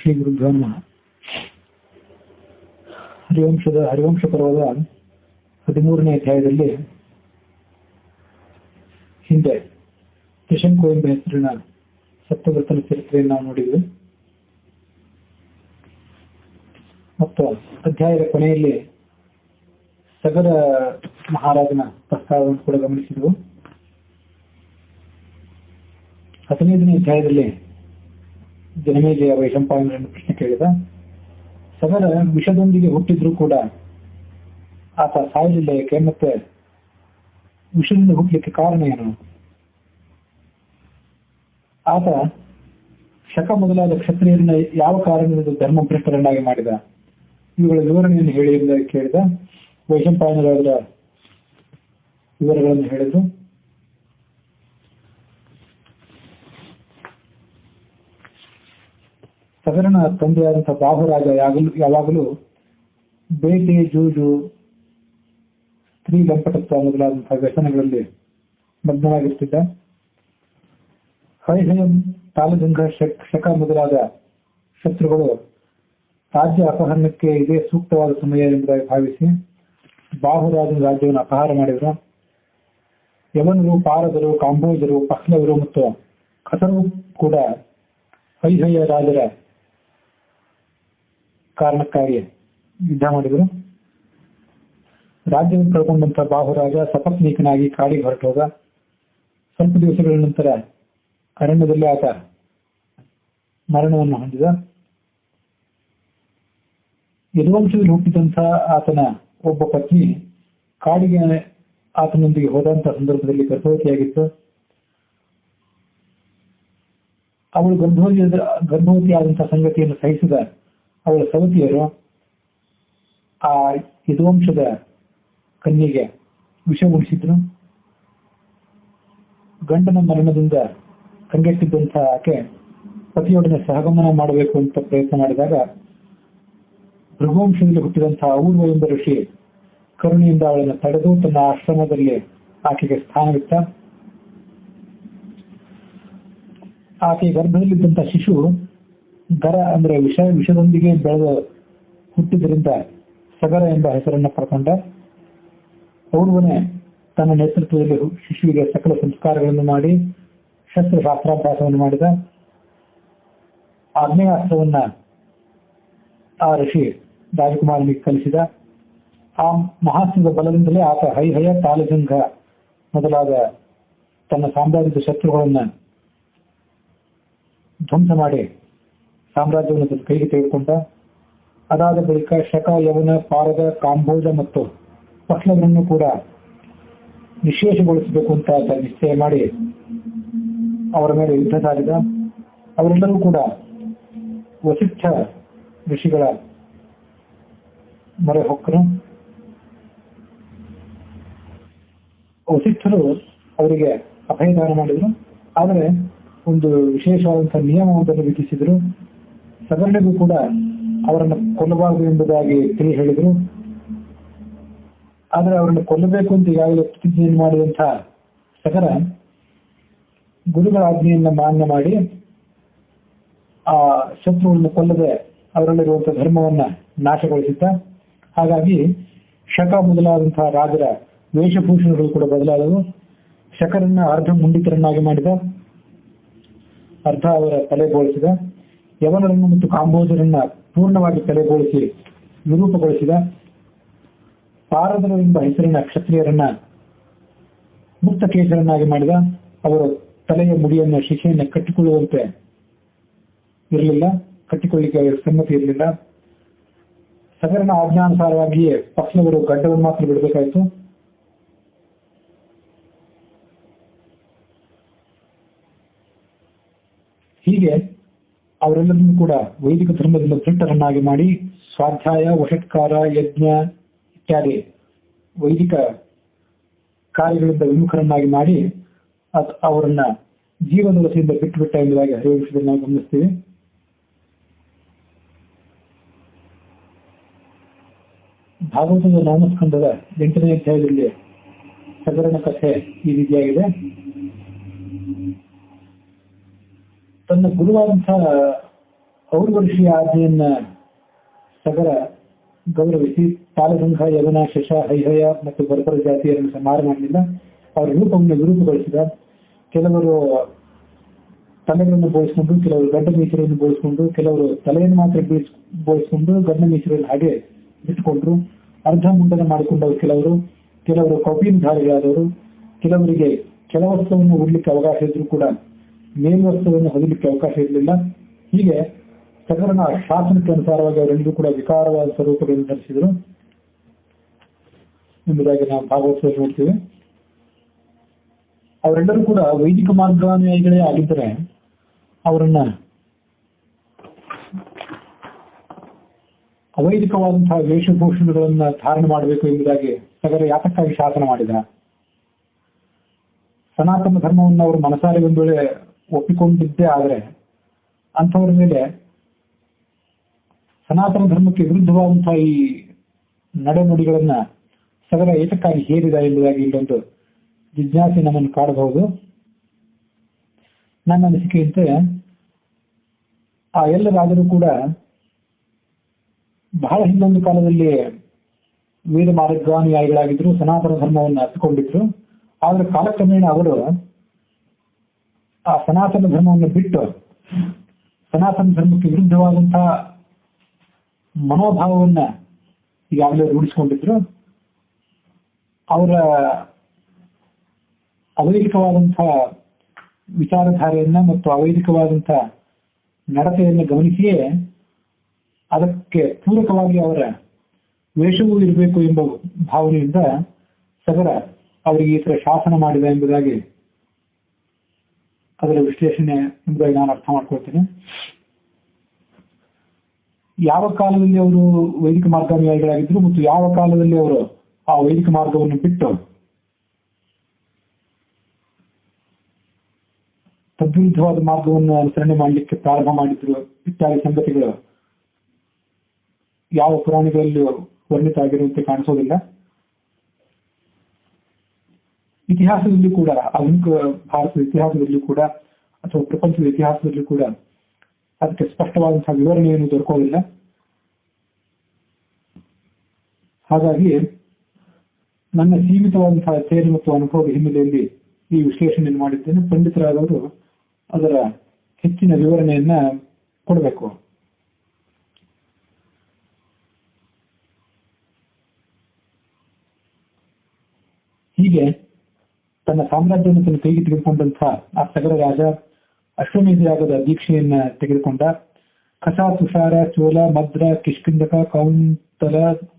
ಶ್ರೀ ಗುರುಭ್ಯೋ ನಮಃ. ಹರಿವಂಶ ಪರ್ವದ 13ನೇ ಅಧ್ಯಾಯದಲ್ಲಿ ಹಿಂದೆ ತ್ರಿಶಂಕು ಎಂಬ ಹೆಸರಿನ ಸತ್ಯವ್ರತನ ಚರಿತ್ರೆಯನ್ನು ನಾವು ನೋಡಿದ್ವಿ ಮತ್ತು ಅಧ್ಯಾಯದ ಕೊನೆಯಲ್ಲಿ ಸಗರ ಮಹಾರಾಜನ ಪ್ರಸ್ತಾವವನ್ನು ಕೂಡ ಗಮನಿಸಿದವು. 15ನೇ ಅಧ್ಯಾಯದಲ್ಲಿ ಜನಮೇಜಯ ವೈಶಂಪಾಯನರನ್ನು ಪ್ರಶ್ನೆ ಕೇಳಿದ. ಸಗರ ವಿಷದೊಂದಿಗೆ ಹುಟ್ಟಿದ್ರೂ ಕೂಡ ಆತ ಸಾಯಲಿಲ್ಲ ಏಕೆ, ಮತ್ತೆ ವಿಷದಿಂದ ಹುಟ್ಟಲಿಕ್ಕೆ ಕಾರಣ ಏನು? ಆತ ಶಕ ಮೊದಲಾದ ಕ್ಷತ್ರಿಯರನ್ನ ಯಾವ ಕಾರಣದಿಂದ ಧರ್ಮಭ್ರಷ್ಟರನ್ನಾಗಿ ಮಾಡಿದ? ಇವುಗಳ ವಿವರಣೆಯನ್ನು ಹೇಳಿ ಎಂದು ಕೇಳಿದ. ವೈಶಂಪಾಯನರಾದ ವಿವರಗಳನ್ನು ಹೇಳಿದ್ರು. ಸಗರನ ತಂದೆಯಾದಂತಹ ಬಾಹುರಾಜ ಯಾವಾಗಲೂ ಬೇಟೆ, ಜೂಜು, ಸ್ತ್ರೀ ಲಂಪಟತ್ವ ಮೊದಲಾದಂತಹ ವ್ಯಸನಗಳಲ್ಲಿ ಮಗ್ನವಾಗಿರ್ತಿದ್ದ. ಹೈಹಯ, ತಾಲಜಂಘ, ಶಕ ಮೊದಲಾದ ಶತ್ರುಗಳು ರಾಜ್ಯ ಅಪಹರಣಕ್ಕೆ ಇದೇ ಸೂಕ್ತವಾದ ಸಮಯ ಎಂಬುದಾಗಿ ಭಾವಿಸಿ ಬಾಹುರಾಜನ ರಾಜ್ಯವನ್ನು ಅಪಹಾರ ಮಾಡಿದರು. ಯವನರು, ಪಾರದರು, ಕಾಂಬೋಜರು, ಪಹ್ಲವರು ಮತ್ತು ಕಸರು ಕೂಡ ಹೈಹಯ ರಾಜರ ಕಾರಣಕ್ಕಾಗಿ ಯುದ್ಧ ಮಾಡಿದರು. ರಾಜ್ಯವನ್ನು ಕಳ್ಕೊಂಡಂತ ಬಾಹುರಾಜ ಸಪತ್ನೀಕನಾಗಿ ಕಾಡಿಗೆ ಹೊರಟು ಹೋದ. ಸ್ವಲ್ಪ ದಿವಸಗಳ ನಂತರ ಅರಣ್ಯದಲ್ಲಿ ಆತ ಮರಣವನ್ನು ಹೊಂದಿದ. ಯದುವಂಶದಲ್ಲಿ ಹುಟ್ಟಿದಂತಹ ಆತನ ಒಬ್ಬ ಪತ್ನಿ ಕಾಡಿಗೆ ಆತನೊಂದಿಗೆ ಹೋದಂತಹ ಸಂದರ್ಭದಲ್ಲಿ ಗರ್ಭವತಿಯಾಗಿತ್ತು. ಅವಳು ಗರ್ಭವತಿಯಾದಂತಹ ಸಂಗತಿಯನ್ನು ಸಹಿಸಿದ ಅವಳ ಸವತಿಯರು ಆ ಯದುವಂಶದ ಕನ್ಯೆಗೆ ವಿಷ ಉಣಿಸಿದ್ರು. ಗಂಡನ ಮರಣದಿಂದ ಕಂಗೆಟ್ಟಿದ್ದಂತಹ ಆಕೆ ಪತಿಯೊಡನೆ ಸಹಗಮನ ಮಾಡಬೇಕು ಅಂತ ಪ್ರಯತ್ನ ಮಾಡಿದಾಗ ಭೃಗುವಂಶದಲ್ಲಿ ಹುಟ್ಟಿದಂತಹ ಊರ್ವ ಎಂಬ ಋಷಿ ಕರುಣೆಯಿಂದ ಅವಳನ್ನು ತಡೆದು ತನ್ನ ಆಶ್ರಮದಲ್ಲಿ ಆಕೆಗೆ ಸ್ಥಾನವಿತ್ತ. ಆಕೆ ಗರ್ಭದಲ್ಲಿದ್ದಂತಹ ಶಿಶು ಗರ ಅಂದ್ರೆ ವಿಷದೊಂದಿಗೆ ಬೆಳೆದು ಹುಟ್ಟಿದ್ರಿಂದ ಸಗರ ಎಂಬ ಹೆಸರನ್ನು ಪಡ್ಕೊಂಡ. ಔರ್ವನೇ ತನ್ನ ನೇತೃತ್ವದಲ್ಲಿ ಶಿಶುವಿಗೆ ಸಕಲ ಸಂಸ್ಕಾರಗಳನ್ನು ಮಾಡಿ ಶಸ್ತ್ರಶಾಸ್ತ್ರಾಭ್ಯಾಸವನ್ನು ಮಾಡಿದ. ಆಗ್ನೇಯಾಸ್ತ್ರವನ್ನ ಆ ಋಷಿ ರಾಜಕುಮಾರನಿಗೆ ಕಲಿಸಿದ. ಆ ಮಹಾಸ್ತ್ರದ ಬಲದಿಂದಲೇ ಆತ ಹೈಹಯ, ತಾಲಜಂಘ ಮೊದಲಾದ ತನ್ನ ಸಾಮ್ರಾಜ್ಯದ ಶತ್ರುಗಳನ್ನ ಧ್ವಂಸ ಮಾಡಿ ಸಾಮ್ರಾಜ್ಯವನ್ನು ತನ್ನ ಕೈಗೆ ತೆಗೆದುಕೊಂಡ. ಅದಾದ ಬಳಿಕ ಶಕ, ಯವನ, ಪಾರದ, ಕಾಂಬೋಜ ಮತ್ತು ಪಹ್ಲವರನ್ನು ಕೂಡ ನಿಶೇಷಗೊಳಿಸಬೇಕು ಅಂತ ನಿಶ್ಚಯ ಮಾಡಿ ಅವರ ಮೇಲೆ ಯುದ್ಧ ಸಾರಿದ. ಅವರೆಲ್ಲರೂ ಕೂಡ ವಸಿಷ್ಠ ಋಷಿಗಳ ಮೊರೆ ಹೊಕ್ಕರು. ವಸಿಷ್ಠರು ಅವರಿಗೆ ಅಭಯದಾನ ಮಾಡಿದರು. ಆದರೆ ಒಂದು ವಿಶೇಷವಾದಂತಹ ನಿಯಮವೊಂದನ್ನು ವಿಧಿಸಿದರು. ಸಗರನಿಗೂ ಕೂಡ ಅವರನ್ನು ಕೊಲ್ಲಬಾರದು ಎಂಬುದಾಗಿ ತಿಳಿ ಹೇಳಿದರು. ಆದರೆ ಅವರನ್ನು ಕೊಲ್ಲಬೇಕು ಅಂತ ಈಗಾಗಲೇ ಪ್ರತಿಜ್ಞೆಯನ್ನು ಮಾಡಿದಂತಹ ಸಗರ ಗುರುಗಳ ಆಜ್ಞೆಯನ್ನ ಮಾನ್ಯ ಮಾಡಿ ಆ ಶತ್ರುಗಳನ್ನು ಕೊಲ್ಲದೆ ಅವರಲ್ಲಿರುವಂತಹ ಧರ್ಮವನ್ನ ನಾಶಗೊಳಿಸಿದ್ದ. ಹಾಗಾಗಿ ಶಕ ಮೊದಲಾದಂತಹ ರಾಜರ ವೇಷಭೂಷಣಗಳು ಕೂಡ ಬದಲಾದವು. ಶಕರನ್ನ ಅರ್ಧ ಮುಂಡಿತರನ್ನಾಗಿ ಮಾಡಿದ, ಅರ್ಧ ಅವರ ತಲೆ ಬೋಳಿಸಿದ. ಯವನರನ್ನು ಮತ್ತು ಕಾಂಬೋಜರನ್ನ ಪೂರ್ಣವಾಗಿ ತಲೆಬೋಳಿಸಿ ವಿರೂಪಗೊಳಿಸಿದ. ಪಾರದರು ಎಂಬ ಹೆಸರಿನ ಕ್ಷತ್ರಿಯರನ್ನ ಮುಕ್ತ ಕೇಸರನ್ನಾಗಿ ಮಾಡಿದ. ಅವರು ತಲೆಯ ಮುಡಿಯನ್ನು, ಶಿಖೆಯನ್ನು ಕಟ್ಟಿಕೊಳ್ಳುವಂತೆ ಇರಲಿಲ್ಲ, ಕಟ್ಟಿಕೊಳ್ಳಿಕ್ಕೆ ಸಮ್ಮತಿ ಇರಲಿಲ್ಲ. ಸಗರನ ಆಜ್ಞಾನುಸಾರವಾಗಿಯೇ ಪಹ್ಲವರು ಗಡ್ಡವನ್ನು ಮಾತ್ರ ಬಿಡಬೇಕಾಯಿತು. ಹೀಗೆ ಅವರೆಲ್ಲರನ್ನೂ ಕೂಡ ವೈದಿಕ ಧರ್ಮದಿಂದ ದೃಢರನ್ನಾಗಿ ಮಾಡಿ ಸ್ವಾಧ್ಯಾಯ, ವಷಟ್ಕಾರ, ಯಜ್ಞ ಇತ್ಯಾದಿ ವೈದಿಕ ಕಾರ್ಯಗಳಿಂದ ವಿಮುಖರನ್ನಾಗಿ ಮಾಡಿ ಅವರನ್ನ ಜೀವನದೊಲಸೆಯಿಂದ ಬಿಟ್ಟುಬಿಟ್ಟ ಎಂಬುದಾಗಿ ಹರಿವಂಶದಲ್ಲಿ ನಾವು ಗಮನಿಸ್ತೀವಿ. ಭಾಗವತದ ನಾಮಸ್ಕಂದದ 8ನೇ ಅಧ್ಯಾಯದಲ್ಲಿ ಸಗರನ ಕಥೆ ಈ ರೀತಿಯಾಗಿದೆ. ತನ್ನ ಗುರುವಾದಂತಹ ಔರ್ವರ್ಷಿಯ ಆಜ್ಞೆಯನ್ನ ಸಗರ ಗೌರವಿಸಿ ತಾಲಸಂಘ, ಯವನ, ಶಶ, ಹೈಹಯ ಮತ್ತು ಬರ್ಬರ ಜಾತಿಯರನ್ನು ಸಂಹಾರ ಮಾಡಲಿಲ್ಲ. ಅವರ ರೂಪವನ್ನು ವಿರೂಪಗೊಳಿಸಿದ. ಕೆಲವರು ತಲೆಗಳನ್ನು ಬೋಳಿಸಿಕೊಂಡು, ಕೆಲವರು ಗಡ್ಡ ಮೀಸೆಯನ್ನು ಬೋಳಿಸಿಕೊಂಡು, ಕೆಲವರು ತಲೆಯನ್ನು ಮಾತ್ರ ಬೋಳಿಸಿಕೊಂಡು ಗಡ್ಡ ಮೀಸೆಯನ್ನು ಹಾಗೆ ಬಿಟ್ಟುಕೊಂಡ್ರು. ಅರ್ಧ ಮುಂಡನ ಮಾಡಿಕೊಂಡವರು ಕೆಲವರು ಕೌಪೀನಧಾರಿಗಳಾದವರು, ಕೆಲವರಿಗೆ ಕೆಲ ವಸ್ತ್ರವನ್ನು ಉಡ್ಲಿಕ್ಕೆ ಅವಕಾಶ ಇದ್ರೂ ಕೂಡ ಮೇಲ್ವಸ್ತ್ರವನ್ನು ಹೊದಲಿಕ್ಕೆ ಅವಕಾಶ ಇರಲಿಲ್ಲ. ಹೀಗೆ ಸಗರನ ಶಾಸನಕ್ಕೆ ಅನುಸಾರವಾಗಿ ಅವರೆಲ್ಲರೂ ಕೂಡ ವಿಕಾರವಾದ ಸ್ವರೂಪಗಳನ್ನು ಧರಿಸಿದರು ಎಂಬುದಾಗಿ ನಾವು ಭಾಗವತದಲ್ಲಿ ನೋಡ್ತೀವಿ. ಅವರೆಲ್ಲರೂ ಕೂಡ ವೈದಿಕ ಮಾರ್ಗಾನುಯಾಯಿಗಳೇ ಆಗಿದ್ದರೆ ಅವರನ್ನ ಅವೈದಿಕವಾದಂತಹ ವೇಷಭೂಷಣಗಳನ್ನ ಧಾರಣೆ ಮಾಡಬೇಕು ಎಂಬುದಾಗಿ ಸಗರ ಯಾತಕ್ಕಾಗಿ ಶಾಸನ ಮಾಡಿದ. ಸನಾತನ ಧರ್ಮವನ್ನು ಅವರು ಮನಸಾರೆ ಒಂದು ವೇಳೆ ಒಪ್ಪಿಕೊಂಡಿದ್ದೇ ಆದರೆ ಅಂಥವ್ರ ಮೇಲೆ ಸನಾತನ ಧರ್ಮಕ್ಕೆ ವಿರುದ್ಧವಾದಂತಹ ಈ ನಡೆನುಡಿಗಳನ್ನ ಸಗರ ಏತಕ್ಕಾಗಿ ಹೇರಿದ ಎಂಬುದಾಗಿ ಇಲ್ಲೊಂದು ಜಿಜ್ಞಾಸೆ ನಮ್ಮನ್ನು ಕಾಡಬಹುದು. ನನ್ನ ಅನಿಸಿಕೆಯಂತೆ ಆ ಎಲ್ಲರಾದರೂ ಕೂಡ ಬಹಳ ಹಿಂದೊಂದು ಕಾಲದಲ್ಲಿ ವೇದ ಮಾರ್ಗಾನುಯಾಯಿಗಳಾಗಿದ್ರು, ಸನಾತನ ಧರ್ಮವನ್ನು ಅರ್ಥಕೊಂಡಿದ್ರು. ಆದರೆ ಕಾಲಕ್ರಮೇಣ ಅವರು ಆ ಸನಾತನ ಧರ್ಮವನ್ನು ಬಿಟ್ಟು ಸನಾತನ ಧರ್ಮಕ್ಕೆ ವಿರುದ್ಧವಾದಂತಹ ಮನೋಭಾವವನ್ನ ಈಗಾಗಲೇ ರೂಢಿಸಿಕೊಂಡಿದ್ರು. ಅವರ ಅವೈದಿಕವಾದಂತಹ ವಿಚಾರಧಾರೆಯನ್ನ ಮತ್ತು ಅವೈದಿಕವಾದಂತಹ ನಡತೆಯನ್ನು ಗಮನಿಸಿಯೇ ಅದಕ್ಕೆ ಪೂರಕವಾಗಿ ಅವರ ವೇಷವೂ ಇರಬೇಕು ಎಂಬ ಭಾವನೆಯಿಂದ ಸಗರ ಅವರಿಗೆ ಈ ತರ ಶಾಸನ ಮಾಡಿದ ಎಂಬುದಾಗಿ ಅದರ ವಿಶ್ಲೇಷಣೆ ಎಂಬುದಾಗಿ ನಾನು ಅರ್ಥ ಮಾಡ್ಕೊಳ್ತೇನೆ. ಯಾವ ಕಾಲದಲ್ಲಿ ಅವರು ವೈದಿಕ ಮಾರ್ಗಾನುಯಾಯಿಗಳಾಗಿದ್ರು ಮತ್ತು ಯಾವ ಕಾಲದಲ್ಲಿ ಅವರು ಆ ವೈದಿಕ ಮಾರ್ಗವನ್ನು ಬಿಟ್ಟು ತದ್ವಿರುದ್ಧವಾದ ಮಾರ್ಗವನ್ನು ಅನುಸರಣೆ ಮಾಡಲಿಕ್ಕೆ ಪ್ರಾರಂಭ ಮಾಡಿದ್ರು ಇತ್ಯಾದಿ ಸಂಗತಿಗಳು ಯಾವ ಪುರಾಣಗಳಲ್ಲಿ ವರ್ಣಿತ ಆಗಿರುವಂತೆ ಕಾಣಿಸೋದಿಲ್ಲ. ಇತಿಹಾಸದಲ್ಲಿ ಕೂಡ, ಆಧುನಿಕ ಭಾರತದ ಇತಿಹಾಸದಲ್ಲಿ ಕೂಡ ಅಥವಾ ಪ್ರಪಂಚದ ಇತಿಹಾಸದಲ್ಲಿ ಕೂಡ ಅದಕ್ಕೆ ಸ್ಪಷ್ಟವಾದಂತಹ ವಿವರಣೆಯನ್ನು ದೊರಕೋದಿಲ್ಲ. ಹಾಗಾಗಿ ನನ್ನ ಸೀಮಿತವಾದಂತಹ ಅಧ್ಯಯನ ಮತ್ತು ಅನುಭವದ ಹಿನ್ನೆಲೆಯಲ್ಲಿ ಈ ವಿಶ್ಲೇಷಣೆಯನ್ನು ಮಾಡಿದ್ದೇನೆ. ಪಂಡಿತರಾದವರು ಅದರ ಹೆಚ್ಚಿನ ವಿವರಣೆಯನ್ನ ಕೊಡಬೇಕು. ಹೀಗೆ ತನ್ನ ಸಾಮ್ರಾಜ್ಯವನ್ನು ತನ್ನ ಕೈಗೆ ತೆಗೆದುಕೊಂಡಂತಹ ಆ ಸಗರ ರಾಜ ಅಶ್ವಮೇಧ ಯಾಗದ ದೀಕ್ಷೆಯನ್ನ ತೆಗೆದುಕೊಂಡ. ಕಸ, ತುಷಾರ, ಚೋಲ, ಮದ್ರ, ಕಿಷ್ಕಿಂಧಕ, ಕೌಂತಲ,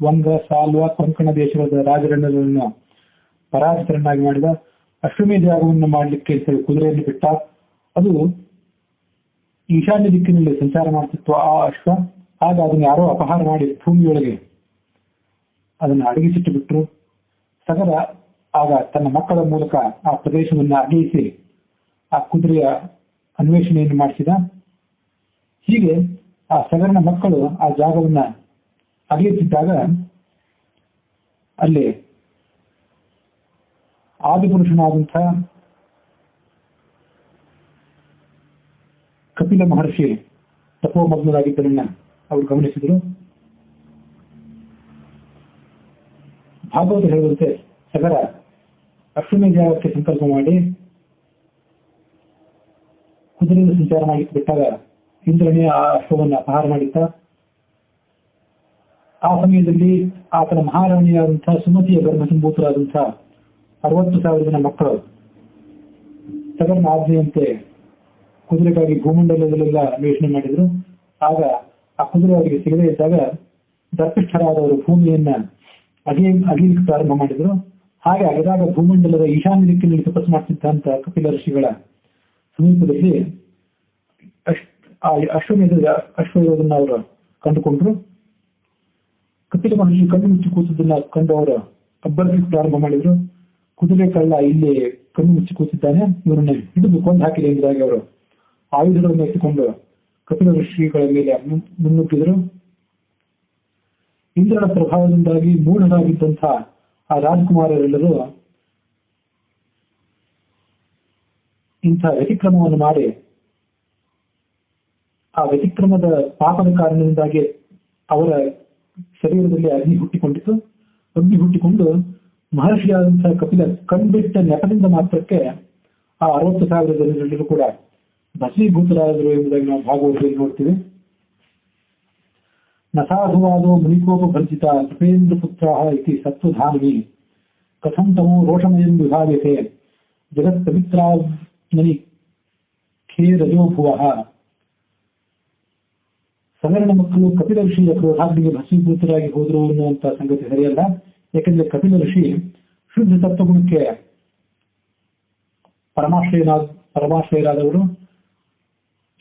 ವಂಗ, ಸಾಲ್ವ, ಕೊಂಕಣ ದೇಶಗಳ ರಾಜರನ್ನು ಪರಾಜಿತರನ್ನಾಗಿ ಮಾಡಿದ. ಅಶ್ವಮೇಧ ಯಾಗವನ್ನು ಮಾಡಲಿಕ್ಕೆ ಕುದುರೆಯನ್ನು ಬಿಟ್ಟ. ಅದು ಈಶಾನ್ಯ ದಿಕ್ಕಿನಲ್ಲಿ ಸಂಚಾರ ಮಾಡ್ತಿತ್ತು ಆ ಅಶ್ವ. ಆಗ ಅದನ್ನು ಯಾರೋ ಅಪಹಾರ ಮಾಡಿ ಭೂಮಿಯೊಳಗೆ ಅದನ್ನು ಅಡಗಿಸಿಟ್ಟು ಬಿಟ್ರು. ಸಗರ ಆಗ ತನ್ನ ಮಕ್ಕಳ ಮೂಲಕ ಆ ಪ್ರದೇಶವನ್ನು ಅಗೆಯಿಸಿ ಆ ಕುದುರೆಯ ಅನ್ವೇಷಣೆಯನ್ನು ಮಾಡಿಸಿದ. ಹೀಗೆ ಆ ಸಗರನ ಮಕ್ಕಳು ಆ ಜಾಗವನ್ನ ಅಗೆಯುತ್ತಿದ್ದಾಗ ಅಲ್ಲಿ ಆದಿಪುರುಷನಾದಂಥ ಕಪಿಲ ಮಹರ್ಷಿ ತಪೋಮಗ್ನರಾಗಿದ್ದರನ್ನ ಅವರು ಗಮನಿಸಿದರು. ಭಾಗವತ ಹೇಳುವಂತೆ ಸಗರ ಅಶ್ವಮೇಧ ಯಾಗಕ್ಕೆ ಸಂಕಲ್ಪ ಮಾಡಿ ಕುದುರೆಯನ್ನು ಸಂಚಾರ ಮಾಡಿ ಬಿಟ್ಟಾಗ ಇಂದ್ರನೇ ಆ ಅಶ್ವವನ್ನು ಅಪಹಾರ ಮಾಡಿದ್ದ. ಆ ಸಮಯದಲ್ಲಿ ಆತನ ಮಹಾರಾಣಿಯಾದಂತಹ ಸುಮತಿಯ ಗರ್ಭಸಂಭೂತರಾದಂತಹ 60,000 ಜನ ಮಕ್ಕಳು ಸಗರನ ಆಜ್ಞೆಯಂತೆ ಕುದುರೆಗಾಗಿ ಭೂಮಂಡಲದಲ್ಲೆಲ್ಲ ಅನ್ವೇಷಣೆ ಮಾಡಿದ್ರು. ಆಗ ಆ ಕುದುರೆ ಅವರಿಗೆ ಸಿಗದೇ ಇದ್ದಾಗ ದರ್ಪಿಷ್ಠರಾದವರು ಭೂಮಿಯನ್ನ ಅಗೆಯಲಿಕ್ಕೆ ಪ್ರಾರಂಭ ಮಾಡಿದ್ರು. ಹಾಗೆ ಅಗೆದಾಗ ಭೂಮಂಡಲದ ಈಶಾನ್ಯ ದಿಕ್ಕಿನಲ್ಲಿ ತಪಸ್ಸು ಮಾಡ್ತಿದ್ದಂತ ಕಪಿಲ ಋಷಿಗಳ ಸಮೀಪದಲ್ಲಿ ಅಶ್ವಮೇಧದ ಅಶ್ವ ಇರೋದನ್ನ ಅವರು ಕಂಡುಕೊಂಡ್ರು. ಕಪಿಲ ಮಹರ್ಷಿ ಕಣ್ಣು ಮುಚ್ಚಿ ಕೂತಿದ್ದನ್ನ ಕಂಡು ಅವರು ಅಬ್ಬರಿಸಲಿಕ್ಕೆ ಪ್ರಾರಂಭ ಮಾಡಿದ್ರು. ಕುದುರೆ ಕಳ್ಳ ಇಲ್ಲಿ ಕಣ್ಣು ಮುಚ್ಚಿ ಕೂತಿದ್ದಾನೆ, ಇವರನ್ನ ಹಿಡಿದು ಕೊಂದು ಹಾಕಿದೆ ಎಂಬುದಾಗಿ ಅವರು ಆಯುಧಗಳನ್ನು ಎತ್ತಿಕೊಂಡು ಕಪಿಲ ಋಷಿಗಳ ಮೇಲೆ ಮುನ್ನುಗ್ಗಿದ್ರು. ಇಂದ್ರನ ಪ್ರಭಾವದಿಂದಾಗಿ ಮೂಢರಾಗಿದ್ದಂತಹ ಆ ರಾಜಕುಮಾರರೆಲ್ಲರೂ ಇಂಥ ವ್ಯತಿಕ್ರಮವನ್ನು ಮಾಡಿ ಆ ವ್ಯತಿಕ್ರಮದ ಪಾಪದ ಕಾರಣದಿಂದಾಗಿ ಅವರ ಶರೀರದಲ್ಲಿ ಅಗ್ನಿ ಹುಟ್ಟಿಕೊಂಡಿತು. ಅಗ್ನಿ ಹುಟ್ಟಿಕೊಂಡು ಮಹರ್ಷಿಯಾದಂತಹ ಕಪಿಲ ಕಣ್ಬಿಟ್ಟ ನೆಪದಿಂದ ಮಾತ್ರಕ್ಕೆ ಆ 60,000 ಜನರೆಲ್ಲರೂ ಕೂಡ ಭಸ್ಮೀಭೂತರಾದರು ಎಂಬುದಾಗಿ ನಾವು ಭಾಗವತದಲ್ಲಿ ನೋಡ್ತೀವಿ. ನಸಾಧುವಾದೋ ಮುನಿಕೋಪಭರ್ಜಿತ ಕೃಪೇಂದ್ರ ಪುತ್ರ ಇತಿ ಸತ್ವಧಾಮಿ ಕಥಂ ತಮೋ ರೋಷಮಯಂ ವಿಭಾವ್ಯತೆ ಜಗತ್ ಪವಿತ್ರಾಗ್ನಿ ಖೇ ರಜೋ ಭುವಃ. ಸವರ್ಣ ಮಕ್ಕಳು ಕಪಿಲ ಋಷಿಯ ಕ್ರೋಧಾಗ್ನಿಗೆ ಭಸ್ಮೀಭೂತರಾಗಿ ಹೋದರು ಅನ್ನುವಂಥ ಸಂಗತಿ ಸರಿಯಲ್ಲ. ಯಾಕಂದ್ರೆ ಕಪಿಲ ಋಷಿ ಶುದ್ಧ ತತ್ವಗುಣಕ್ಕೆ ಪರಮಾಶ್ರಯರಾದವರು,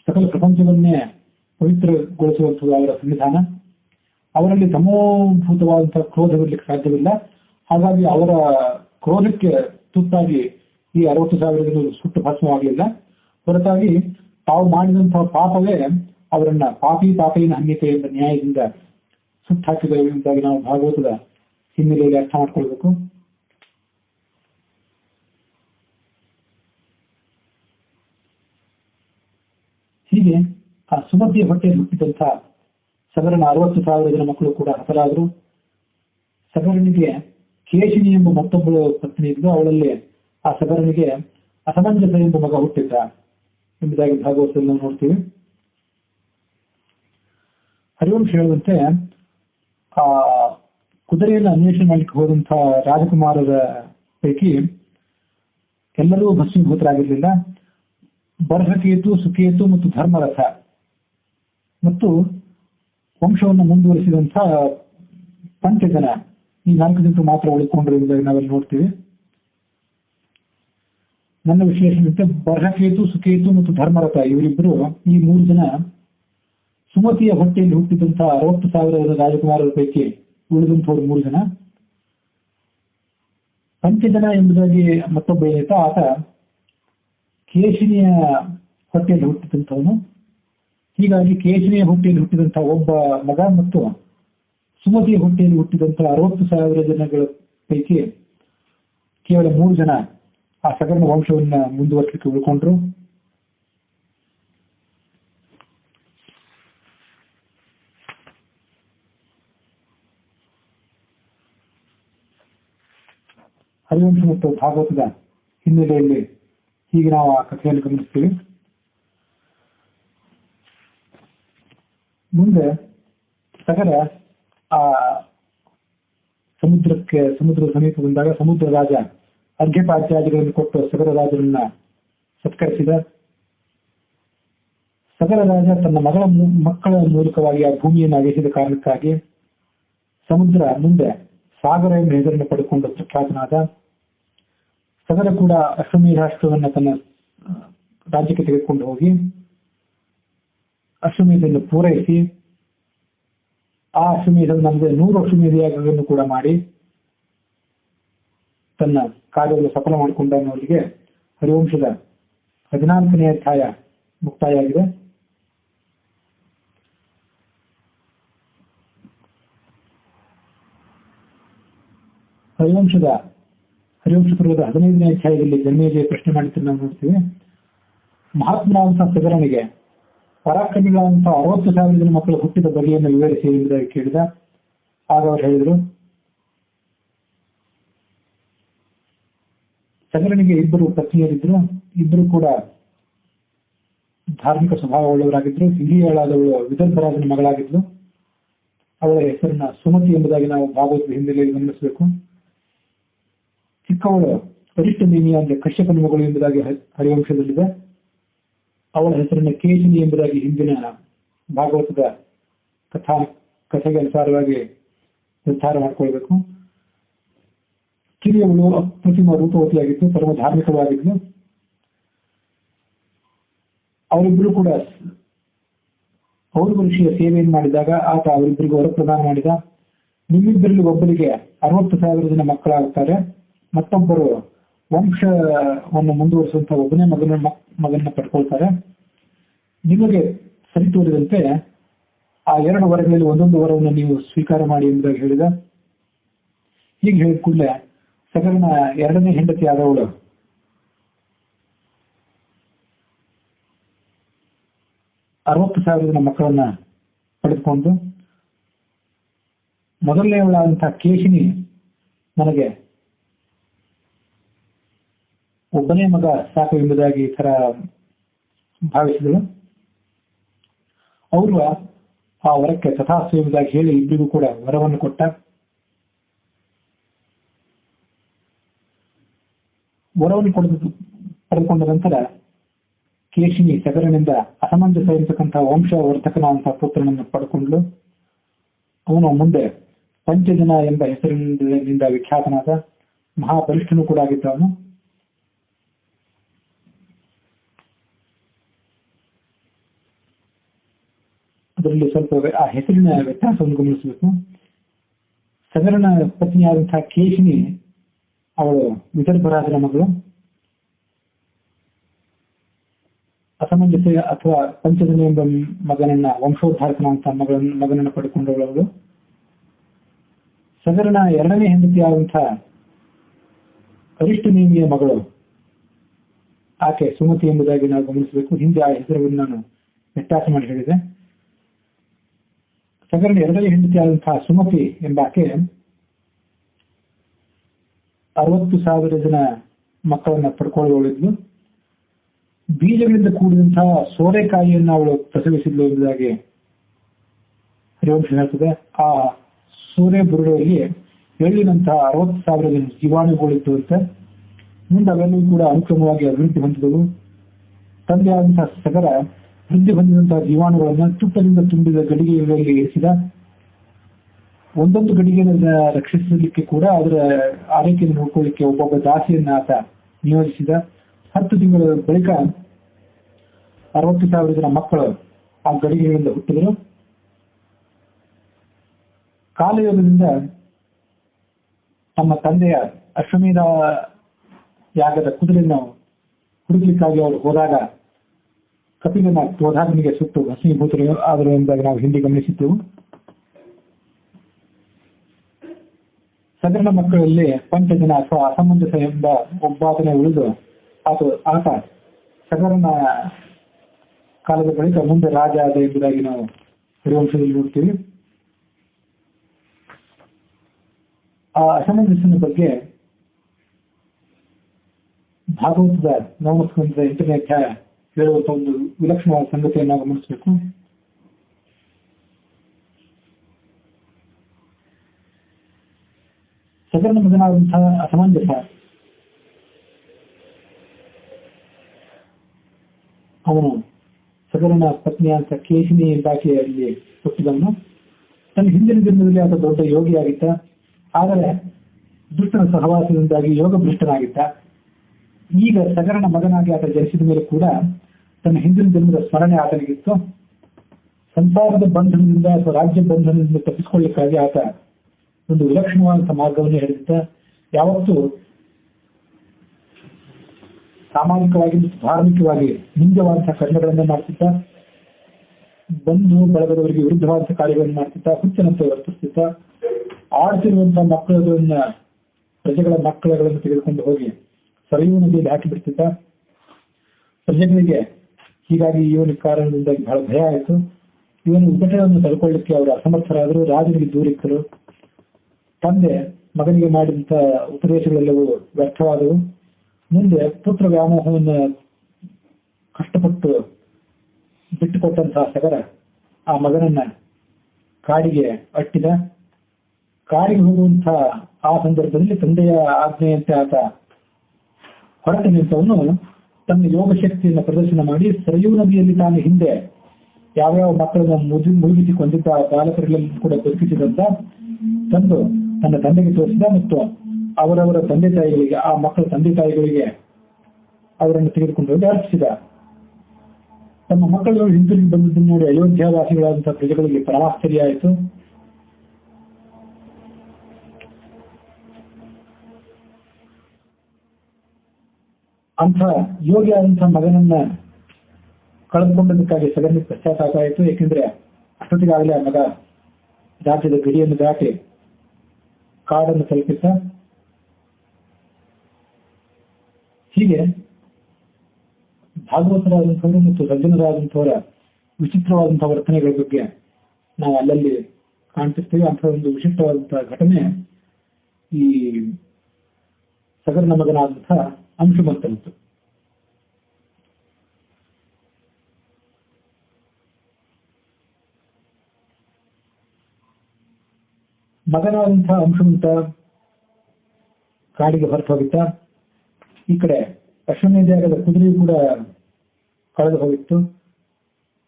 ಸಕಲ ಪ್ರಪಂಚವನ್ನೇ ಪವಿತ್ರಗೊಳಿಸುವಂಥದ್ದು ಅವರ ಸಂವಿಧಾನ. ಅವರಲ್ಲಿ ತಮೋಭೂತವಾದಂತಹ ಕ್ರೋಧವಿರಲಿಕ್ಕೆ ಸಾಧ್ಯವಿಲ್ಲ. ಹಾಗಾಗಿ ಅವರ ಕ್ರೋಧಕ್ಕೆ ತುತ್ತಾಗಿ ಈ 60,000 ಜನರು ಸುಟ್ಟು ಭಸ್ಮವಾಗಲಿಲ್ಲ. ಹೊರತಾಗಿ ತಾವು ಮಾಡಿದಂತಹ ಪಾಪವೇ ಅವರನ್ನ ಪಾಪೇನ ಹನ್ಯತೆ ಎಂಬ ನ್ಯಾಯದಿಂದ ಸುಟ್ಟಾಕಿದರು ಎಂಬುದಾಗಿ ನಾವು ಭಾಗವತದ ಹಿನ್ನೆಲೆಯಲ್ಲಿ ಅರ್ಥ ಮಾಡ್ಕೊಳ್ಬೇಕು. ಹೀಗೆ ಆ ಸುಮತಿಯ ಹೊಟ್ಟೆಯಲ್ಲಿ ಹುಟ್ಟಿದಂಥ ಸಗರನ 60,000 ಜನ ಮಕ್ಕಳು ಕೂಡ ಹತರಾದರು. ಸಗರನಿಗೆ ಕೇಶಿನಿ ಎಂಬ ಮತ್ತೊಬ್ಬಳು ಪತ್ನಿ ಇದ್ದು, ಅವಳಲ್ಲಿ ಆ ಸಗರನಿಗೆ ಅಸಮಂಜಸ ಎಂಬ ಮಗ ಹುಟ್ಟಿದ್ದ ಎಂಬುದಾಗಿ ಭಾಗವತದಲ್ಲಿ ನಾವು ನೋಡ್ತೀವಿ. ಹರಿವಂಶ ಹೇಳುವಂತೆ ಆ ಕುದುರೆಯನ್ನು ಅನ್ವೇಷಣೆ ಮಾಡಲಿಕ್ಕೆ ಹೋದಂತಹ ರಾಜಕುಮಾರರ ಪೈಕಿ ಎಲ್ಲರೂ ಭಸ್ಮೀಭೂತರಾಗಿರಲಿಲ್ಲ. ಬರ್ಹಕೇತು, ಸುಕೇತು ಮತ್ತು ಧರ್ಮರಥ ಮತ್ತು ವಂಶವನ್ನು ಮುಂದುವರಿಸಿದಂಥ ಪಂಚಜನ, ಈ 4 ಜನರು ಮಾತ್ರ ಉಳಿದುಕೊಂಡ್ರು ಎಂಬುದಾಗಿ ನಾವೆಲ್ಲ ನೋಡ್ತೀವಿ. ನನ್ನ ವಿಶ್ಲೇಷಣೆ ಬರ್ಹಕೇತು, ಸುಕೇತು ಮತ್ತು ಧರ್ಮರಥ ಇವರಿಬ್ಬರು, ಈ 3 ಜನ ಸುಮತಿಯ ಹೊಟ್ಟೆಯಲ್ಲಿ ಹುಟ್ಟಿದಂತಹ 60,000 ರಾಜಕುಮಾರರ ಪೈಕಿ ಉಳಿದಂಥವ್ರು 3 ಜನ. ಪಂಚಜನ ಎಂಬುದಾಗಿ ಮತ್ತೊಬ್ಬ ಏನಿತ್ತ, ಆತ ಕೇಶಿನಿಯ ಹೊಟ್ಟೆಯಲ್ಲಿ ಹುಟ್ಟಿದಂಥವನು. ಹೀಗಾಗಿ ಕೇಶಿನಿಯ ಹೊಟ್ಟೆಯಲ್ಲಿ ಹುಟ್ಟಿದಂತಹ ಒಬ್ಬ ಮಗ ಮತ್ತು ಸುಮತಿಯ ಹೊಟ್ಟೆಯಲ್ಲಿ ಹುಟ್ಟಿದಂತಹ 60,000 ಜನಗಳ ಪೈಕಿ ಕೇವಲ 3 ಜನ ಆ ಸಗರನ ವಂಶವನ್ನ ಮುಂದುವರಿಸಲಿಕ್ಕೆ ಉಳ್ಕೊಂಡ್ರು. ಹರಿವಂಶ ಮತ್ತು ಭಾಗವತದ ಹಿನ್ನೆಲೆಯಲ್ಲಿ ಹೀಗೆ ನಾವು ಆ ಕಥೆಯನ್ನು ಗಮನಿಸ್ತೀವಿ. ಮುಂದೆ ಸಗರ ಆ ಸಮುದ್ರದ ಸಮೀಪ ಬಂದಾಗ ಸಮುದ್ರ ರಾಜ ಅರ್ಘ್ಯಪಾತ್ಯಾದಿಗಳನ್ನು ಕೊಟ್ಟು ಸಗರ ರಾಜರನ್ನ ಸತ್ಕರಿಸಿದ. ಸಗರ ರಾಜ ತನ್ನ ಮಕ್ಕಳ ಮೂಲಕವಾಗಿ ಆ ಭೂಮಿಯನ್ನು ಅಗೆಸಿದ ಕಾರಣಕ್ಕಾಗಿ ಸಮುದ್ರ ಮುಂದೆ ಸಾಗರ ಎಂಬ ಹೆಸರನ್ನು ಪಡೆದುಕೊಂಡು ಪ್ರಖ್ಯಾತನಾದ. ಸಗರ ಕೂಡ ಅಶ್ವಮೇಧಾಸ್ತ್ರವನ್ನು ತನ್ನ ರಾಜ್ಯಕ್ಕೆ ತೆಗೆದುಕೊಂಡು ಹೋಗಿ ಅಶ್ವಮೇಧವನ್ನು ಪೂರೈಸಿ ಆ ಅಶ್ವಮೇಧ ನಮಗೆ 100 ಅಶ್ವಮೇಧ ಯಾಗಗಳನ್ನು ಕೂಡ ಮಾಡಿ ತನ್ನ ಕಾರ್ಯವನ್ನು ಸಫಲ ಮಾಡಿಕೊಂಡ ಅನ್ನೋರಿಗೆ ಹರಿವಂಶದ 14ನೇ ಅಧ್ಯಾಯ ಮುಕ್ತಾಯ ಆಗಿದೆ. ಹರಿವಂಶ ಪರ್ವದ 15ನೇ ಅಧ್ಯಾಯದಲ್ಲಿ ಜನ್ಮೇಜಯ ಪ್ರಶ್ನೆ ಮಾಡಿದ್ದನ್ನು ನಾವು ನೋಡ್ತೀವಿ. ಮಹಾತ್ಮನಾದಂತಹ ಸಗರನಿಗೆ ಪರಾಕ್ರಮಿಗಳಂತಹ 60,000 ಜನ ಮಕ್ಕಳು ಹುಟ್ಟಿದ ಬಗೆಯನ್ನು ವಿವರಿಸಿ ಎಂಬುದಾಗಿ ಕೇಳಿದ. ಆಗ ಅವರು ಹೇಳಿದರು, ಸಗರನಿಗೆ 2 ಪತ್ನಿಯರಿದ್ರು. ಇಬ್ಬರು ಕೂಡ ಧಾರ್ಮಿಕ ಸ್ವಭಾವವುಳ್ಳವರಾಗಿದ್ರು. ಹಿರಿಯಳಾದವಳು ವಿದರ್ಭರಾಜನ ಮಗಳಾಗಿದ್ಲು. ಅವಳ ಹೆಸರನ್ನ ಸುಮತಿ ಎಂಬುದಾಗಿ ನಾವು ಭಾಗವತದ ಹಿನ್ನೆಲೆಯಲ್ಲಿ ಗಮನಿಸಬೇಕು. ಚಿಕ್ಕವಳು ಅರಿಷ್ಟನೇಮಿಯ ಅಂದ್ರೆ ಕಶ್ಯಪನ ಮಗಳು ಎಂಬುದಾಗಿ ಹರಿವಂಶದಲ್ಲಿದೆ. ಅವಳ ಹೆಸರನ್ನ ಕೇಶಿನಿ ಎಂಬುದಾಗಿ ಹಿಂದಿನ ಭಾಗವತದ ಕಥೆಗೆ ಅನುಸಾರವಾಗಿ ನಿರ್ಧಾರ ಮಾಡಿಕೊಳ್ಬೇಕು. ಕಿರಿಯವಳು ಅಪ್ರತಿಮ ರೂಪವತಿಯಾಗಿದ್ದು ಪರಮ ಧಾರ್ಮಿಕವಾಗಿದ್ದು. ಅವರಿಬ್ಬರು ಕೂಡ ಪೌರ್ವ ಋಷಿಯ ಸೇವೆಯನ್ನು ಮಾಡಿದಾಗ ಆತ ಅವರಿಬ್ಬರಿಗೂ ವರಪ್ರದಾನ ಮಾಡಿದ. ನಿಮ್ಮಿಬ್ಬರಲ್ಲಿ ಒಬ್ಬರಿಗೆ 60,000 ಜನ ಮಕ್ಕಳಾಗುತ್ತಾರೆ, ಮತ್ತೊಬ್ಬರು ವಂಶವನ್ನು ಮುಂದುವರಿಸುವಂತಹ ಒಬ್ಬನೇ ಮಗನ ಪಡ್ಕೊಳ್ತಾರೆ. ನಿಮಗೆ ಸರಿ ತೋರಿದಂತೆ ಆ 2 ವರಗಳಲ್ಲಿ ಒಂದೊಂದು ವರವನ್ನು ನೀವು ಸ್ವೀಕಾರ ಮಾಡಿ ಎಂಬುದಾಗಿ ಹೇಳಿದ. ಹೀಗೆ ಹೇಳಿದ ಕೂಡಲೇ ಸಗರನ 2ನೇ ಹೆಂಡತಿ ಆದವಳು 60,000 ಜನ ಮಕ್ಕಳನ್ನ ಪಡೆದುಕೊಂಡು ಮೊದಲನೆಯವಳಾದಂತಹ ಕೇಶಿನಿ ನನಗೆ ಒಬ್ಬನೇ ಮಗ ಸಾಕು ಎಂಬುದಾಗಿ ಈ ತರ ಭಾವಿಸಿದಳು. ಅವರು ಆ ವರಕ್ಕೆ ತಥಾಸ್ತು ಎಂಬುದಾಗಿ ಹೇಳಿ ಇಬ್ಬರಿಗೂ ಕೂಡ ವರವನ್ನು ಕೊಟ್ಟ. ವರವನ್ನು ಪಡೆದುಕೊಂಡ ನಂತರ ಕೇಶಿನಿ ಸಗರನಿಂದ ಅಸಮಂಜಸ ಇರತಕ್ಕಂತಹ ವಂಶವರ್ಧಕನಾದಂತಹ ಪುತ್ರನನ್ನು ಪಡ್ಕೊಂಡ್ಲು. ಅವನು ಮುಂದೆ ಪಂಚಜನ ಎಂಬ ಹೆಸರಿನಿಂದ ವಿಖ್ಯಾತನಾದ ಮಹಾಬಲಿಷ್ಠನೂ ಕೂಡ ಆಗಿದ್ದ. ಅವನು ಅದರಲ್ಲಿ ಸ್ವಲ್ಪ ಆ ಹೆಸರಿನ ವ್ಯತ್ಯಾಸವನ್ನು ಗಮನಿಸಬೇಕು. ಸಗರನ ಪತ್ನಿಯಾದಂತಹ ಕೇಶಿನಿ ಅವಳು ವಿದರ್ಭರಾಜನ ಮಗಳು. ಅಸಮಂಜಸ ಅಥವಾ ಪಂಚಜನ ಎಂಬ ಮಗನನ್ನ ವಂಶೋದ್ಧಾರಕನಂತಹ ಮಗನನ್ನು ಪಡೆದುಕೊಂಡವಳು. ಸಗರನ ಎರಡನೇ ಹೆಂಡತಿಯಾದಂತಹ ಅರಿಷ್ಟನೇಮಿಯ ಮಗಳು ಆಕೆ ಸುಮತಿ ಎಂಬುದಾಗಿ ನಾವು ಗಮನಿಸಬೇಕು. ಹಿಂದೆ ಆ ಹೆಸರನ್ನು ನಾನು ವ್ಯತ್ಯಾಸ ಮಾಡಿ ಹೇಳಿದೆ. ಸಗರನ ಎರಡನೇ ಹೆಂಡತಿಯಾದಂತಹ ಸುಮತಿ ಎಂಬಾಕೆ 60,000 ಜನ ಮಕ್ಕಳನ್ನ ಪಡ್ಕೊಳ್ಳುವಳಿದ್ಲು. ಬೀಜಗಳಿಂದ ಕೂಡಿದಂತಹ ಸೋರೆಕಾಯಿಯನ್ನು ಅವಳು ಪ್ರಸವಿಸಿದ್ಲು ಎಂಬುದಾಗಿ ಹರಿವಂಶ ಹೇಳ್ತದೆ. ಆ ಸೂರ್ಯ ಬುರುಡೆಯಲ್ಲಿ ಎಳ್ಳಿನಂತಹ 60,000 ಜೀವಾಣುಗಳಿದ್ದು ಅಂತ. ಮುಂದೆ ಅವೆಲ್ಲವೂ ಕೂಡ ಅನುಕ್ರಮವಾಗಿ ಅಭಿವೃದ್ಧಿ ಹೊಂದಿದವು. ತಂದೆಯಾದಂತಹ ಸಗರ ವೃದ್ಧಿ ಹೊಂದಿದಂತಹ ಜೀವಾಣುಗಳನ್ನು ತುಪ್ಪದಿಂದ ತುಂಬಿದ ಗಡಿಗೆಗಳಲ್ಲಿ ಇರಿಸಿದ. ಒಂದೊಂದು ಗಡಿಗೆಯನ್ನು ರಕ್ಷಿಸಲಿಕ್ಕೆ ಕೂಡ ಅದರ ಆರೈಕೆಯನ್ನು ನೋಡ್ಕೊಳ್ಳಿಕ್ಕೆ ಒಬ್ಬೊಬ್ಬ ದಾಸಿಯನ್ನ ಆತ ನಿಯೋಜಿಸಿದ. 10 ತಿಂಗಳ ಬಳಿಕ 60,000 ಜನ ಮಕ್ಕಳು ಆ ಗಡಿಗೆಗಳಿಂದ ಹುಟ್ಟಿದರು. ಕಾಲಯೋಗದಿಂದ ತಮ್ಮ ತಂದೆಯ ಅಶ್ವಮೇಧ ಯಾಗದ ಕುದುರೆಯನ್ನು ಹುಡುಕಲಿಕ್ಕಾಗಿ ಅವರು ಹೋದಾಗ ಕಪಿಲನ ಕ್ರೋಧಾಗ್ನಿಗೆ ಸುಟ್ಟು ಭಸ್ಮೀಭೂತರು ಆದರು ಎಂಬುದಾಗಿ ನಾವು ಹಿಂದೆ ಗಮನಿಸಿದ್ದೆವು. ಸಗರನ ಮಕ್ಕಳಲ್ಲಿ ಪಂಚಜನ ಅಥವಾ ಅಸಮಂಜಸ ಎಂಬ ಒಬ್ಬಾತನೇ ಉಳಿದು ಆತ ಸಗರನ ಕಾಲದ ಬಳಿಕ ಮುಂದೆ ರಾಜ ಆದ ಎಂಬುದಾಗಿ ನಾವು ಹರಿವಂಶದಲ್ಲಿ ನೋಡ್ತೀವಿ. ಆ ಅಸಮಂಜಸ್ಸಿನ ಬಗ್ಗೆ ಭಾಗವತದ ನವಮಸ್ಕಂದದ 8ನೇ ಅಧ್ಯಾಯ ಹೇಳುವಂತ ಒಂದು ವಿಲಕ್ಷಣವಾದ ಸಂಗತಿಯನ್ನು ಗಮನಿಸಬೇಕು. ಸಗರನ ಮಗನಾದಂತಹ ಅಸಮಂಜಸ ಅವನು ಸಗರನ ಪತ್ನಿಯಾದಂತಹ ಕೇಶಿನಿ ಎಂಬಾಕೆಯಲ್ಲಿ ಹುಟ್ಟಿದವನು. ತನ್ನ ಹಿಂದಿನ ಜನ್ಮದಲ್ಲಿ ಆತ ದೊಡ್ಡ ಯೋಗಿಯಾಗಿದ್ದ. ಆದರೆ ದುಷ್ಟನ ಸಹವಾಸದಿಂದಾಗಿ ಯೋಗ ಭ್ರಷ್ಟನಾಗಿದ್ದ. ಈಗ ಸಗರನ ಮಗನಾಗಿ ಆತ ಜನಿಸಿದ ಮೇಲೆ ಕೂಡ ತನ್ನ ಹಿಂದಿನ ಜನ್ಮದ ಸ್ಮರಣೆ ಆತನಿಗಿತ್ತು. ಸಂಸಾರದ ಬಂಧನದಿಂದ ಅಥವಾ ರಾಜ್ಯ ಬಂಧನದಿಂದ ತಪ್ಪಿಸಿಕೊಳ್ಳಿಕ್ಕಾಗಿ ಆತ ಒಂದು ವಿಲಕ್ಷಣವಾದಂತಹ ಮಾರ್ಗವನ್ನು ಹಿಡಿದಿದ್ದ. ಯಾವತ್ತೂ ಸಾಮಾಜಿಕವಾಗಿ ಮತ್ತು ಧಾರ್ಮಿಕವಾಗಿ ನಿಂದವಾದಂತಹ ಕರ್ಮಗಳನ್ನೇ ಮಾಡ್ತಿದ್ದ. ಬಂಧು ಬಳಗದವರಿಗೆ ವಿರುದ್ಧವಾದಂತಹ ಕಾರ್ಯಗಳನ್ನು ಮಾಡ್ತಿದ್ದ. ಹುಚ್ಚನಂತೆ ವರ್ತಿಸ್ತಿದ್ದ. ಆಡ್ತಿರುವಂತಹ ಪ್ರಜೆಗಳ ಮಕ್ಕಳುಗಳನ್ನು ತೆಗೆದುಕೊಂಡು ಹೋಗಿ ಸರಯೂ ನದಿಯಲ್ಲಿ ಹಾಕಿಬಿಡ್ತಿದ್ದ. ಪ್ರಜೆಗಳಿಗೆ ಹೀಗಾಗಿ ಇವನ ಕಾರಣದಿಂದಾಗಿ ಬಹಳ ಭಯ ಆಯಿತು. ಇವನು ಉಪಟಳವನ್ನು ತಡ್ಕೊಳ್ಳಿಕ್ಕೆ ಅವರು ಅಸಮರ್ಥರಾದರು. ರಾಜನಿಗೆ ದೂರಿಕ್ಕರು. ತಂದೆ ಮಗನಿಗೆ ಮಾಡಿದಂತ ಉಪದೇಶಗಳೆಲ್ಲವೂ ವ್ಯರ್ಥವಾದವು. ಮುಂದೆ ಪುತ್ರ ವ್ಯಾಮೋಹವನ್ನು ಕಷ್ಟಪಟ್ಟು ಬಿಟ್ಟುಕೊಟ್ಟಂತಹ ಸಗರ ಆ ಮಗನನ್ನ ಕಾಡಿಗೆ ಅಟ್ಟಿದ. ಕಾಡಿಗೆ ಹೋಗುವಂತಹ ಆ ಸಂದರ್ಭದಲ್ಲಿ ತಂದೆಯ ಆಜ್ಞೆಯಂತೆ ಆತ ಹೊರಟ ನಿಂತವನು ತನ್ನ ಯೋಗ ಶಕ್ತಿಯನ್ನು ಪ್ರದರ್ಶನ ಮಾಡಿ ಸರಯೂ ನದಿಯಲ್ಲಿ ತಾನು ಹಿಂದೆ ಯಾವ್ಯಾವ ಮಕ್ಕಳನ್ನು ಮುಳುಗಿಸಿ ಕೊಂದಿದ್ದ ಆ ಬಾಲಕರಲ್ಲಿ ಕೂಡ ಬದುಕಿಸಿದಂತ ತಂದು ತನ್ನ ತಂದೆಗೆ ತೋರಿಸಿದ. ಮತ್ತು ಅವರವರ ತಂದೆ ತಾಯಿಗಳಿಗೆ, ಆ ಮಕ್ಕಳ ತಂದೆ ತಾಯಿಗಳಿಗೆ ಅವರನ್ನು ತೆಗೆದುಕೊಂಡು ಹೋಗಿ ಅರ್ಪಿಸಿದ. ತಮ್ಮ ಮಕ್ಕಳು ಹಿಂದಿರುಗಿ ಬಂದದ್ದನ್ನು ನೋಡಿ ಅಯೋಧ್ಯಾವಾಸಿಗಳಾದಂತಹ ಪ್ರಜೆಗಳಿಗೆ ಪರಮಾಶ್ಚರ್ಯ ಆಯಿತು. ಅಂಥ ಯೋಗಿ ಆದಂತಹ ಮಗನನ್ನ ಕಳೆದುಕೊಂಡದಕ್ಕಾಗಿ ಸಗರನಿಗೆ ಪಶ್ಚಾತ್ತಾಪ ಆಯಿತು. ಏಕೆಂದ್ರೆ ಅಷ್ಟೊತ್ತಿಗಾಗಲೇ ಆ ಮಗ ರಾಜ್ಯದ ಗಡಿಯನ್ನು ದಾಟಿ ಕಾಡನ್ನು ತಲುಪಿದ್ದ. ಹೀಗೆ ಭಾಗವತರಾದಂಥವರು ಮತ್ತು ಸಜ್ಜನರಾದಂಥವರ ವಿಚಿತ್ರವಾದಂತಹ ವರ್ತನೆಗಳ ಬಗ್ಗೆ ನಾವು ಅಲ್ಲಲ್ಲಿ ಕಾಣ್ತಿರ್ತೀವಿ. ಅಂತಹ ಒಂದು ವಿಶಿಷ್ಟವಾದಂತಹ ಘಟನೆ ಈ ಸಗರನ ಮಗನಾದಂತಹ ಅಂಶುಮಂತನದ್ದು. ಮಗನಾದಂತಹ ಅಂಶುಮಂತ ಕಾಡಿಗೆ ಹೊರಟು ಹೋಗಿದ್ದ. ಈ ಕಡೆ ಅಶ್ವಮೇಧಯಾಗದ ಕುದುರೆಯು ಕೂಡ ಕಳೆದು ಹೋಗಿತ್ತು.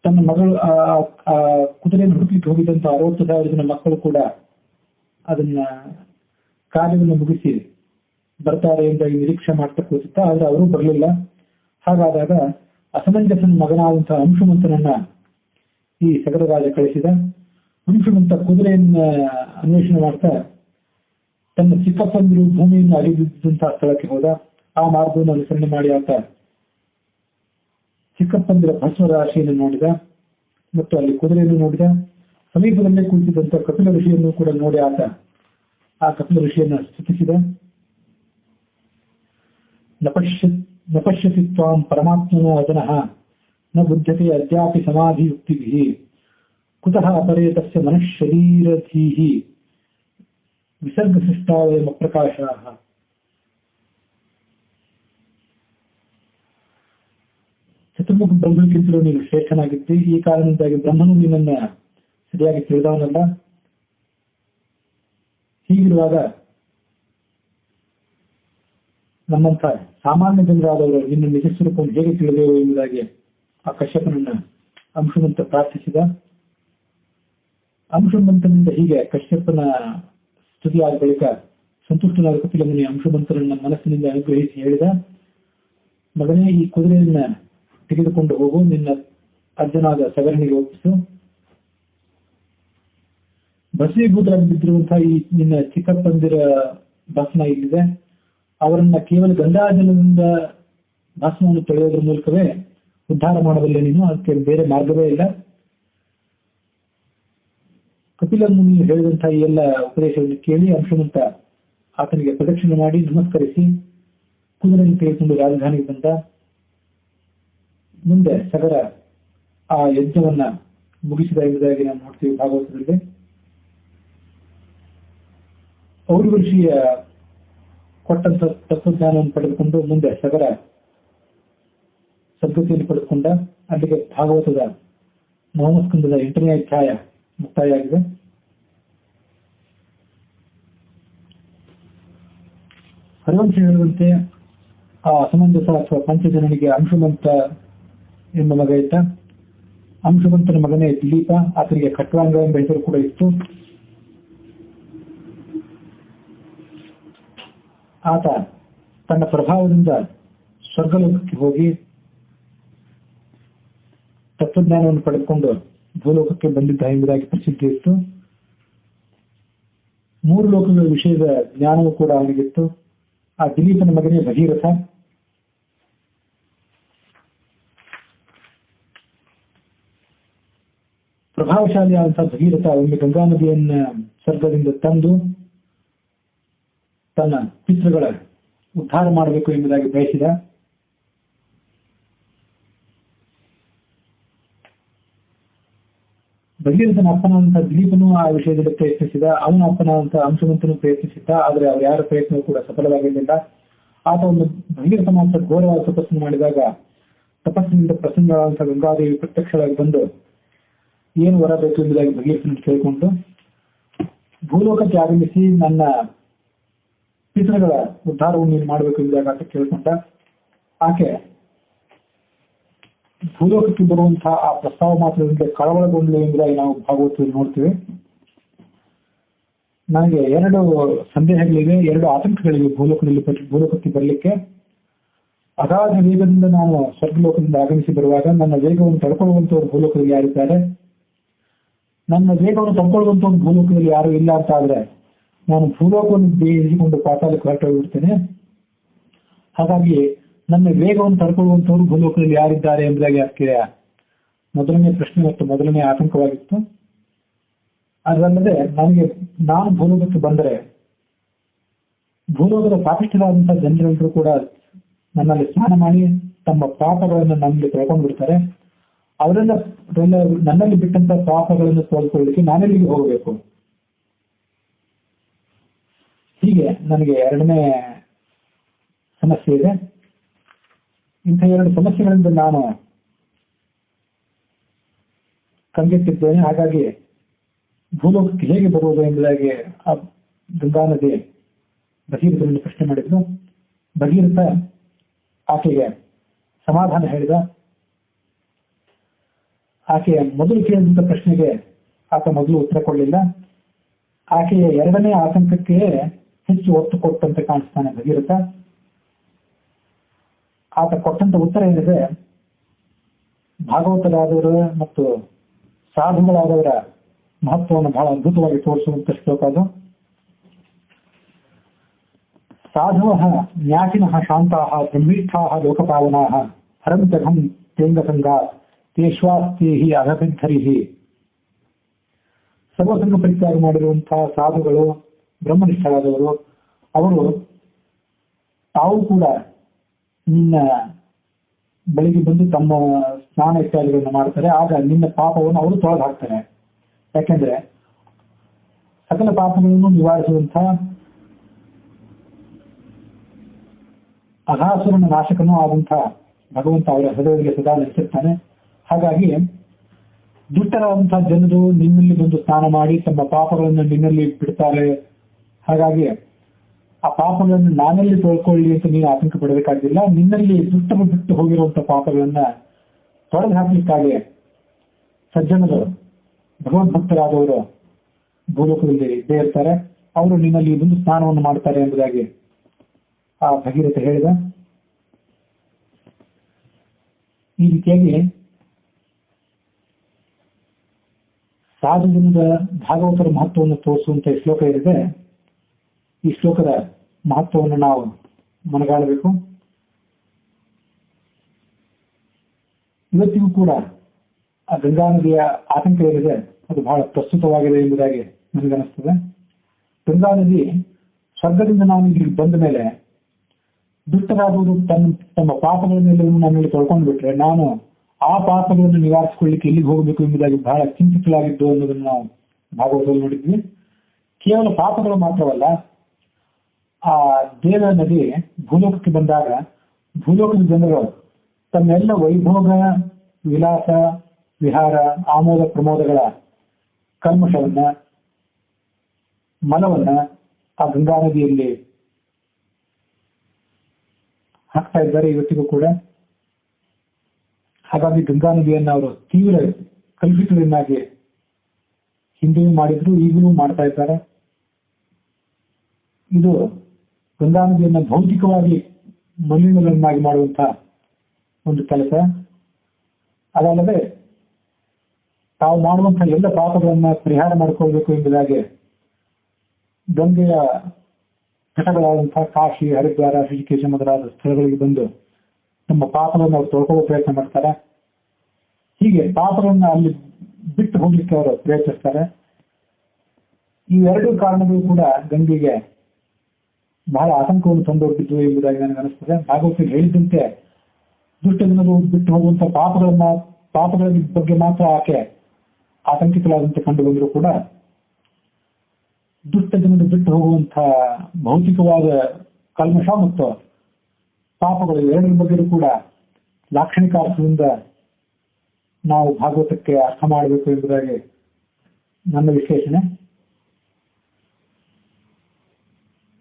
ತನ್ನ ಮಗಳು ಆ ಕುದುರೆಯನ್ನು ಹುಡುಕಲಿಕ್ಕೆ ಹೋಗಿದ್ದಂತ 60,000 ಜನ ಮಕ್ಕಳು ಕೂಡ ಅದನ್ನ ಕಾರ್ಯವನ್ನು ಮುಗಿಸಿ ಬರ್ತಾರೆ ಅಂತ ನಿರೀಕ್ಷೆ ಮಾಡ್ತಾ ಕೂತಿದ್ದ. ಆದ್ರೆ ಅವರು ಬರಲಿಲ್ಲ. ಹಾಗಾದಾಗ ಅಸಮಂಜಸನ ಮಗನಾದಂತಹ ಅಂಶುಮಂತನನ್ನ ಈ ಸಗರ ರಾಜ ಕಳಿಸಿದ. ಅಂಶುಮಂತ ಕುದುರೆಯನ್ನ ಅನ್ವೇಷಣೆ ಮಾಡ್ತಾ ತನ್ನ ಚಿಕ್ಕಪ್ಪಂದಿರು ಭೂಮಿಯನ್ನು ಅರಿದಿದ್ದಂತಹ ಸ್ಥಳಕ್ಕೆ ಹೋದ. ಆ ಮಾರ್ಗವನ್ನು ಅನುಸರಣೆ ಮಾಡಿ ಆತ ಚಿಕ್ಕಪ್ಪಂದಿರ ಭಸ್ಮ ರಾಶಿಯನ್ನು ನೋಡಿದ ಮತ್ತು ಅಲ್ಲಿ ಕುದುರೆಯನ್ನು ನೋಡಿದ. ಸಮೀಪದಲ್ಲೇ ಕುಳಿತಿದ್ದಂತ ಕಪಿಲ ಋಷಿಯನ್ನು ಕೂಡ ನೋಡಿ ಆತ ಆ ಕಪಿಲ ಋಷಿಯನ್ನ ಸ್ತುತಿಸಿದ. ನಪಶ್ಯತಿ ತ್ವಾಂ ಪರಮಾತ್ಮನೋ ಅಜನಃ ನ ಬುದ್ಧತೆ ಅದ್ಯಾಪಿ ಸಮಾಧಿಯುಕ್ತಿಭಿಃ ಕುತಃ ಅಪರೇ ತಸ್ಯ ಮನಃಶರೀರಧೀಃ ವಿಸರ್ಗಸೃಷ್ಟಾವಯಂ ಅಪ್ರಕಾಶಾಃ. ಚತುರ್ಮುಖ ಬ್ರಹ್ಮಕ್ಕಿಂತಲೂ ನೀನು ಶ್ರೇಷ್ಠನಾಗಿದ್ದಿ. ಈ ಕಾರಣದಿಂದಾಗಿ ಬ್ರಹ್ಮನು ನಿನ್ನನ್ನ ಸರಿಯಾಗಿ ತಿಳಿದವನಲ್ಲ. ಹೀಗಿರುವಾಗ ನಮ್ಮಂತ ಸಾಮಾನ್ಯ ಜನರಾದವರು ನಿನ್ನ ನಿಜ ಸ್ವರೂಪವನ್ನು ಹೇಗೆ ತಿಳಿದೆವು ಎಂಬುದಾಗಿ ಆ ಕಶ್ಯಪನನ್ನ ಅಂಶುಮಂತ ಪ್ರಾರ್ಥಿಸಿದ. ಅಂಶುಮಂತನಿಂದ ಹೀಗೆ ಕಶ್ಯಪನ ಸ್ತುತಿಯಾದ ಬಳಿಕ ಸಂತುಷ್ಟನಾದ ಕಪಿಲ ಮುನಿ ಅಂಶುಮಂತನನ್ನ ಮನಸ್ಸಿನಿಂದ ಅನುಗ್ರಹಿಸಿ ಹೇಳಿದ, ಮಗನೇ, ಈ ಕುದುರೆಯನ್ನ ತೆಗೆದುಕೊಂಡು ಹೋಗು, ನಿನ್ನ ಅಜ್ಜನಾದ ಸಗರನಿಗೆ ಒಪ್ಪಿಸು. ಭಸ್ಮೀಭೂತರಾಗಿ ಬಿದ್ದಿರುವಂತಹ ಈ ನಿನ್ನ ಚಿಕ್ಕಪ್ಪಂದಿರ ಭಸ್ಮ ಇಲ್ಲಿದೆ. ಅವರನ್ನ ಕೇವಲ ಗಂಗಾಜಲದಿಂದ ಭಸ್ಮವನ್ನು ತೊಳೆಯೋದ್ರ ಮೂಲಕವೇ ಉದ್ಧಾರ ಮಾಡಬಲ್ಲೆ ನೀನು. ಅದಕ್ಕೆ ಬೇರೆ ಮಾರ್ಗವೇ ಇಲ್ಲ. ಕಪಿಲ ಮುನಿ ಹೇಳಿದಂತಹ ಈ ಎಲ್ಲ ಉಪದೇಶವನ್ನು ಕೇಳಿ ಅಂಶುಮಂತ ಆತನಿಗೆ ಪ್ರದಕ್ಷಿಣೆ ಮಾಡಿ ನಮಸ್ಕರಿಸಿ ಕುದುರೆಯನ್ನು ತೆಗೆದುಕೊಂಡು ರಾಜಧಾನಿಗೆ ಬಂದ. ಮುಂದೆ ಸಗರ ಆ ಯಜ್ಞವನ್ನ ಮುಗಿಸಿದ ಎಂಬುದಾಗಿ ನಾವು ನೋಡ್ತೀವಿ ಭಾಗವತದಲ್ಲಿ. ಔರ್ವ ಋಷಿಯ ಕೊಟ್ಟಂತ ತತ್ವಜ್ಞಾನವನ್ನು ಪಡೆದುಕೊಂಡು ಮುಂದೆ ಸಗರ ಸದ್ಗತಿಯನ್ನು ಪಡೆದುಕೊಂಡ. ಅಲ್ಲಿಗೆ ಭಾಗವತದ ನವಮಸ್ಕಂದದ 8ನೇ ಅಧ್ಯಾಯ ಮುಕ್ತಾಯ ಆಗಿದೆ. ಹರಿವಂಶ ಹೇಳುವಂತೆ ಆ ಅಸಮಂಜಸ ಅಥವಾ ಪಂಚಜನನಿಗೆ ಅಂಶುಮಂತ ಎಂಬ ಮಗ ಇದ್ದ. ಅಂಶುಮಂತನ ಮಗನೇ ದಿಲೀಪ. ಆತನಿಗೆ ಖಟ್ವಾಂಗ ಎಂಬ ಹೆಸರು ಕೂಡ ಇತ್ತು. ಆತ ತನ್ನ ಪ್ರಭಾವದಿಂದ ಸ್ವರ್ಗಲೋಕಕ್ಕೆ ಹೋಗಿ ತತ್ವಜ್ಞಾನವನ್ನು ಪಡೆದುಕೊಂಡು ಭೂಲೋಕಕ್ಕೆ ಬಂದಿದ್ದ ಎಂಬುದಾಗಿ ಪ್ರಸಿದ್ಧಿ ಇತ್ತು. 3 ಲೋಕಗಳ ವಿಷಯದ ಜ್ಞಾನವೂ ಕೂಡ ಅವನಿಗಿತ್ತು. ಆ ದಿಲೀಪನ ಮಗನೇ ಭಗೀರಥ. ಪ್ರಭಾವಶಾಲಿಯಾದಂತಹ ಭಗೀರಥ ಒಮ್ಮೆ ಗಂಗಾ ನದಿಯನ್ನ ಸ್ವರ್ಗದಿಂದ ತಂದು ತನ್ನ ಪಿತೃಗಳ ಉದ್ಧಾರ ಮಾಡಬೇಕು ಎಂಬುದಾಗಿ ಬಯಸಿದ. ಭಗೀರಥನ ಅಪ್ಪನಾದಂತಹ ದಿಲೀಪನು ಆ ವಿಷಯದಲ್ಲಿ ಪ್ರಯತ್ನಿಸಿದ. ಅವನ ಅಪ್ಪನಾದಂತಹ ಅಂಶುಮಂತನು ಪ್ರಯತ್ನಿಸಿದ್ದ. ಆದರೆ ಅವ್ರ ಯಾರ ಪ್ರಯತ್ನವೂ ಕೂಡ ಸಫಲವಾಗಿರಲಿಲ್ಲ. ಆತ ಒಂದು ಭಗೀರಥ ಮಾತ್ರ ಘೋರವಾದ ತಪಸ್ಸನ್ನು ಮಾಡಿದಾಗ ತಪಸ್ಸಿನಿಂದ ಪ್ರಸನ್ನವಾದಂತಹ ಗಂಗಾದೇವಿ ಪ್ರತ್ಯಕ್ಷವಾಗಿ ಬಂದು ಏನು ವರ ಬೇಕು ಎಂಬುದಾಗಿ ಭಗೀರಥನ ಕೇಳಿಕೊಂಡು ಭೂಲೋಕಕ್ಕೆ ಆಗಮಿಸಿ ನನ್ನ ಪಿತೃಗಳ ಉದ್ಧಾರವನ್ನು ನೀನು ಮಾಡಬೇಕು ಎಂಬುದಾಗಿ ಆತ ಕೇಳಿಕೊಂಡ. ಆಕೆ ಭೂಲೋಕಕ್ಕೆ ಬರುವಂತಹ ಆ ಪ್ರಸ್ತಾವ ಮಾತ್ರದಿಂದ ಕಳವಳಗೊಂಡಳು ಎಂಬುದಾಗಿ ನಾವು ಭಾಗವತದಲ್ಲಿ ನೋಡ್ತೀವಿ. ನನಗೆ 2 ಸಂದೇಹಗಳಿವೆ, 2 ಆತಂಕಗಳಿವೆ ಭೂಲೋಕಕ್ಕೆ ಬರಲಿಕ್ಕೆ. ಅಗಾಧ ವೇಗದಿಂದ ನಾನು ಸ್ವರ್ಗಲೋಕದಿಂದ ಆಗಮಿಸಿ ಬರುವಾಗ ನನ್ನ ವೇಗವನ್ನು ತಡ್ಕೊಳ್ಳುವಂತವರು ಭೂಲೋಕದಲ್ಲಿ ಯಾರಿದ್ದಾರೆ? ನನ್ನ ವೇಗವನ್ನು ತಡ್ಕೊಳ್ಳುವಂತವ್ರು ಭೂಲೋಕದಲ್ಲಿ ಯಾರು ಇಲ್ಲ ಅಂತ ಆದ್ರೆ ನಾನು ಭೂಲೋಕವನ್ನು ಬೇಯಿಸಿಕೊಂಡು ಪಾತಾಳಕ್ಕೆ ಹೊರಟೋಗ್ಬಿಡ್ತೇನೆ. ಹಾಗಾಗಿ ನನ್ನ ವೇಗವನ್ನು ತಡ್ಕೊಳ್ಳುವಂತವರು ಭೂಲೋಕದಲ್ಲಿ ಯಾರಿದ್ದಾರೆ ಎಂಬುದಾಗಿ ಅದಕ್ಕೆ ಮೊದಲನೇ ಪ್ರಶ್ನೆ ಮತ್ತು ಮೊದಲನೇ ಆತಂಕವಾಗಿತ್ತು. ಅದಲ್ಲದೆ ನಾನು ಭೂಲೋಕಕ್ಕೆ ಬಂದರೆ ಭೂಲೋಕದ ಪಾಪಿಷ್ಠರಾದಂತಹ ಜನರೆಲ್ಲರೂ ಕೂಡ ನನ್ನಲ್ಲಿ ಸ್ನಾನ ಮಾಡಿ ತಮ್ಮ ಪಾಪಗಳನ್ನು ನನ್ನಲ್ಲಿ ತೊಳ್ಕೊಂಡು ಬಿಡ್ತಾರೆ. ಅವರೆಲ್ಲ ನನ್ನಲ್ಲಿ ಬಿಟ್ಟಂತ ಪಾಪಗಳನ್ನು ತೋಲ್ಕೊಳ್ಳಿಕ್ಕೆ ನಾನೆಲ್ಲಿಗೆ ಹೋಗಬೇಕು? ಹೀಗೆ ನನಗೆ ಎರಡನೇ ಸಮಸ್ಯೆ ಇದೆ. ಇಂಥ ಎರಡು ಸಮಸ್ಯೆಗಳಿಂದ ನಾನು ಕಂಗೆಟ್ಟಿದ್ದೇನೆ. ಹಾಗಾಗಿ ಭೂಲೋಕಕ್ಕೆ ಹೇಗೆ ಬರುವುದು ಎಂಬುದಾಗಿ ಆ ಗಂಗಾ ನದಿ ಭಗೀರಥನನ್ನು ಪ್ರಶ್ನೆ ಮಾಡಿದ್ರು. ಭಗೀರಥ ಆಕೆಗೆ ಸಮಾಧಾನ ಹೇಳಿದ. ಆಕೆಯ ಮೊದಲು ಕೇಳಿದಂಥ ಪ್ರಶ್ನೆಗೆ ಆತ ಮೊದಲು ಉತ್ತರ ಕೊಡಲಿಲ್ಲ. ಆಕೆಯ ಎರಡನೇ ಆತಂಕಕ್ಕೆ ಹೆಚ್ಚು ಒತ್ತು ಕೊಟ್ಟಂತೆ ಕಾಣಿಸ್ತಾನೆ ಭಗೀರಥ. ಆತ ಕೊಟ್ಟಂತ ಉತ್ತರ ಏನಿದೆ, ಭಾಗವತರಾದವರ ಮತ್ತು ಸಾಧುಗಳಾದವರ ಮಹತ್ವವನ್ನು ಬಹಳ ಅದ್ಭುತವಾಗಿ ತೋರಿಸುವಂತ ಶ್ಲೋಕ ಅದು. ಸಾಧುವಃ ಜ್ಞಾತಿನಃ ಶಾಂತಾಃ ಬ್ರಹ್ಮೀಷ್ಠಾಃ ಲೋಕಪಾವನಾಃ ಹರಂತಘಂ ತೇಂಗಸಂಗಾ ತೇಷ್ವಾಸ್ತಿ ಅಘಬಿದ್ಧರಿಹಿ. ಸರ್ವಸಂಗ ಪರಿತ್ಯಾಗ ಮಾಡಿರುವಂತಹ ಸಾಧುಗಳು, ಬ್ರಹ್ಮನಿಷ್ಠರಾದವರು, ಅವರು ತಾವು ಕೂಡ ನಿನ್ನ ಬಳಿಗೆ ಬಂದು ತಮ್ಮ ಸ್ನಾನ ಇತ್ಯಾದಿಗಳನ್ನು ಮಾಡ್ತಾರೆ. ಆಗ ನಿನ್ನ ಪಾಪವನ್ನು ಅವರು ತೊಳೆದು ಹಾಕ್ತಾರೆ. ಯಾಕೆಂದ್ರೆ ಸಕಲ ಪಾಪಗಳನ್ನು ನಿವಾರಿಸುವಂತಹ ಅಘಾಸುರನ ನಾಶಕನೂ ಆದಂತಹ ಭಗವಂತ ಅವರ ಹೃದಯಗಳಿಗೆ ಸದಾ ನೆಲೆಸಿರ್ತಾನೆ. ಹಾಗಾಗಿ ದುಷ್ಟರಾದಂತಹ ಜನರು ನಿನ್ನಲ್ಲಿ ಬಂದು ಸ್ನಾನ ಮಾಡಿ ತಮ್ಮ ಪಾಪಗಳನ್ನು ನಿನ್ನಲ್ಲಿ ಬಿಡ್ತಾರೆ. ಹಾಗಾಗಿ ಆ ಪಾಪಗಳನ್ನು ನಾನಲ್ಲಿ ತೊಳ್ಕೊಳ್ಳಿ ಅಂತ ನೀನು ಆತಂಕ ಪಡಬೇಕಾಗಿಲ್ಲ. ನಿನ್ನಲ್ಲಿ ದುಷ್ಟರು ಬಿಟ್ಟು ಹೋಗಿರುವಂತಹ ಪಾಪಗಳನ್ನ ತೊಳೆದು ಹಾಕಲಿಕ್ಕಾಗಿ ಸಜ್ಜನರು, ಭಗವದ್ಭಕ್ತರಾದವರು ಭೂಲೋಕದಲ್ಲಿ ಇದ್ದೇ ಇರ್ತಾರೆ. ಅವರು ನಿನ್ನಲ್ಲಿ ಬಂದು ಸ್ನಾನವನ್ನು ಮಾಡ್ತಾರೆ ಎಂಬುದಾಗಿ ಆ ಭಗೀರಥ ಹೇಳಿದ. ಈ ರೀತಿಯಾಗಿ ಸಾಧುವಿನಿಂದ ಭಾಗವತರ ಮಹತ್ವವನ್ನು ತೋರಿಸುವಂತ ಶ್ಲೋಕ ಏನಿದೆ, ಈ ಶ್ಲೋಕದ ಮಹತ್ವವನ್ನು ನಾವು ಮನಗಾಣಬೇಕು. ಇವತ್ತಿಗೂ ಕೂಡ ಆ ಗಂಗಾ ನದಿಯ ಆತಂಕ ಏನಿದೆ ಅದು ಬಹಳ ಪ್ರಸ್ತುತವಾಗಿದೆ ಎಂಬುದಾಗಿ ನನಗನ್ನಿಸ್ತದೆ. ಗಂಗಾ ನದಿ ಸ್ವರ್ಗದಿಂದ ನಾನು ಇಲ್ಲಿ ಬಂದ ಮೇಲೆ ದುಷ್ಟರಾದವರು ತಮ್ಮ ಪಾಪಗಳನ್ನೆಲ್ಲವನ್ನೂ ನನ್ನಲ್ಲಿ ತೊಳ್ಕೊಂಡು ಬಿಟ್ರೆ ನಾನು ಆ ಪಾಪಗಳನ್ನು ನಿವಾರಿಸಿಕೊಳ್ಳಿಕ್ಕೆ ಎಲ್ಲಿಗೆ ಹೋಗಬೇಕು ಎಂಬುದಾಗಿ ಬಹಳ ಚಿಂತಿತಲಾಗಿದ್ದು ಅನ್ನೋದನ್ನು ನಾವು ಭಾಗವತದಲ್ಲಿ ನೋಡಿದ್ವಿ. ಕೇವಲ ಪಾಪಗಳು ಮಾತ್ರವಲ್ಲ, ಆ ದೇವ ನದಿ ಭೂಲೋಕಕ್ಕೆ ಬಂದಾಗ ಭೂಲೋಕದ ಜನರು ತಮ್ಮೆಲ್ಲ ವೈಭೋಗ, ವಿಲಾಸ, ವಿಹಾರ, ಆಮೋದ ಪ್ರಮೋದಗಳ ಕಲ್ಮಶವನ್ನ, ಮಲವನ್ನ ಆ ಗಂಗಾ ನದಿಯಲ್ಲಿ ಹಾಕ್ತಾ ಇದ್ದಾರೆ ಇವತ್ತಿಗೂ ಕೂಡ. ಹಾಗಾಗಿ ಗಂಗಾ ನದಿಯನ್ನು ಅವರು ತೀವ್ರ ಕಲುಷಿತವನ್ನಾಗಿ ಹಿಂದೆಯೂ ಮಾಡಿದ್ರು, ಈಗಲೂ ಮಾಡ್ತಾ ಇದ್ದಾರೆ. ಇದು ಗಂಗಾ ನದಿಯನ್ನು ಭೌತಿಕವಾಗಿ ಮಲಿನವನ್ನಾಗಿ ಮಾಡುವಂತಹ ಒಂದು ಕೆಲಸ. ಅದಲ್ಲದೆ ತಾವು ಮಾಡುವಂತಹ ಎಲ್ಲ ಪಾಪಗಳನ್ನ ಪರಿಹಾರ ಮಾಡಿಕೊಳ್ಬೇಕು ಎಂಬುದಾಗಿ ಗಂಗೆಯ ಘಟಗಳಾದಂತಹ ಕಾಶಿ, ಹರಿದ್ವಾರ, ಋಷಿಕೇಶ ಮೊದಲಾದ ಸ್ಥಳಗಳಿಗೆ ಬಂದು ನಮ್ಮ ಪಾಪಗಳನ್ನು ಅವರು ತೊಳ್ಕೊಳ್ಳೋ ಪ್ರಯತ್ನ ಮಾಡ್ತಾರೆ. ಹೀಗೆ ಪಾಪಗಳನ್ನ ಅಲ್ಲಿ ಬಿಟ್ಟು ಹೋಗ್ಲಿಕ್ಕೆ ಅವರು ಪ್ರಯತ್ನಿಸ್ತಾರೆ. ಈ ಎರಡು ಕಾರಣಗಳು ಕೂಡ ಗಂಗೆಗೆ ಬಹಳ ಆತಂಕವನ್ನು ತಂದೊಡ್ಡಿದ್ವು ಎಂಬುದಾಗಿ ನನಗೆ ಅನಿಸ್ತದೆ. ಭಾಗವತರು ಹೇಳಿದಂತೆ ದುಷ್ಟ ಜನರು ಬಿಟ್ಟು ಹೋಗುವಂತಹ ಪಾಪಗಳ ಬಗ್ಗೆ ಮಾತ್ರ ಆಕೆ ಆತಂಕಿತರಾದಂತೆ ಕಂಡು ಬಂದರೂ ಕೂಡ ದುಷ್ಟ ಜನರು ಬಿಟ್ಟು ಹೋಗುವಂತಹ ಭೌತಿಕವಾದ ಕಲ್ಮಶ ಮತ್ತು ಪಾಪಗಳು ಎರಡರ ಬಗ್ಗೆಯೂ ಕೂಡ ಲಾಕ್ಷಣಿಕ ಅರ್ಥದಿಂದ ನಾವು ಭಾಗವತಕ್ಕೆ ಅರ್ಥ ಮಾಡಬೇಕು ಎಂಬುದಾಗಿ ನನ್ನ ವಿಶ್ಲೇಷಣೆ.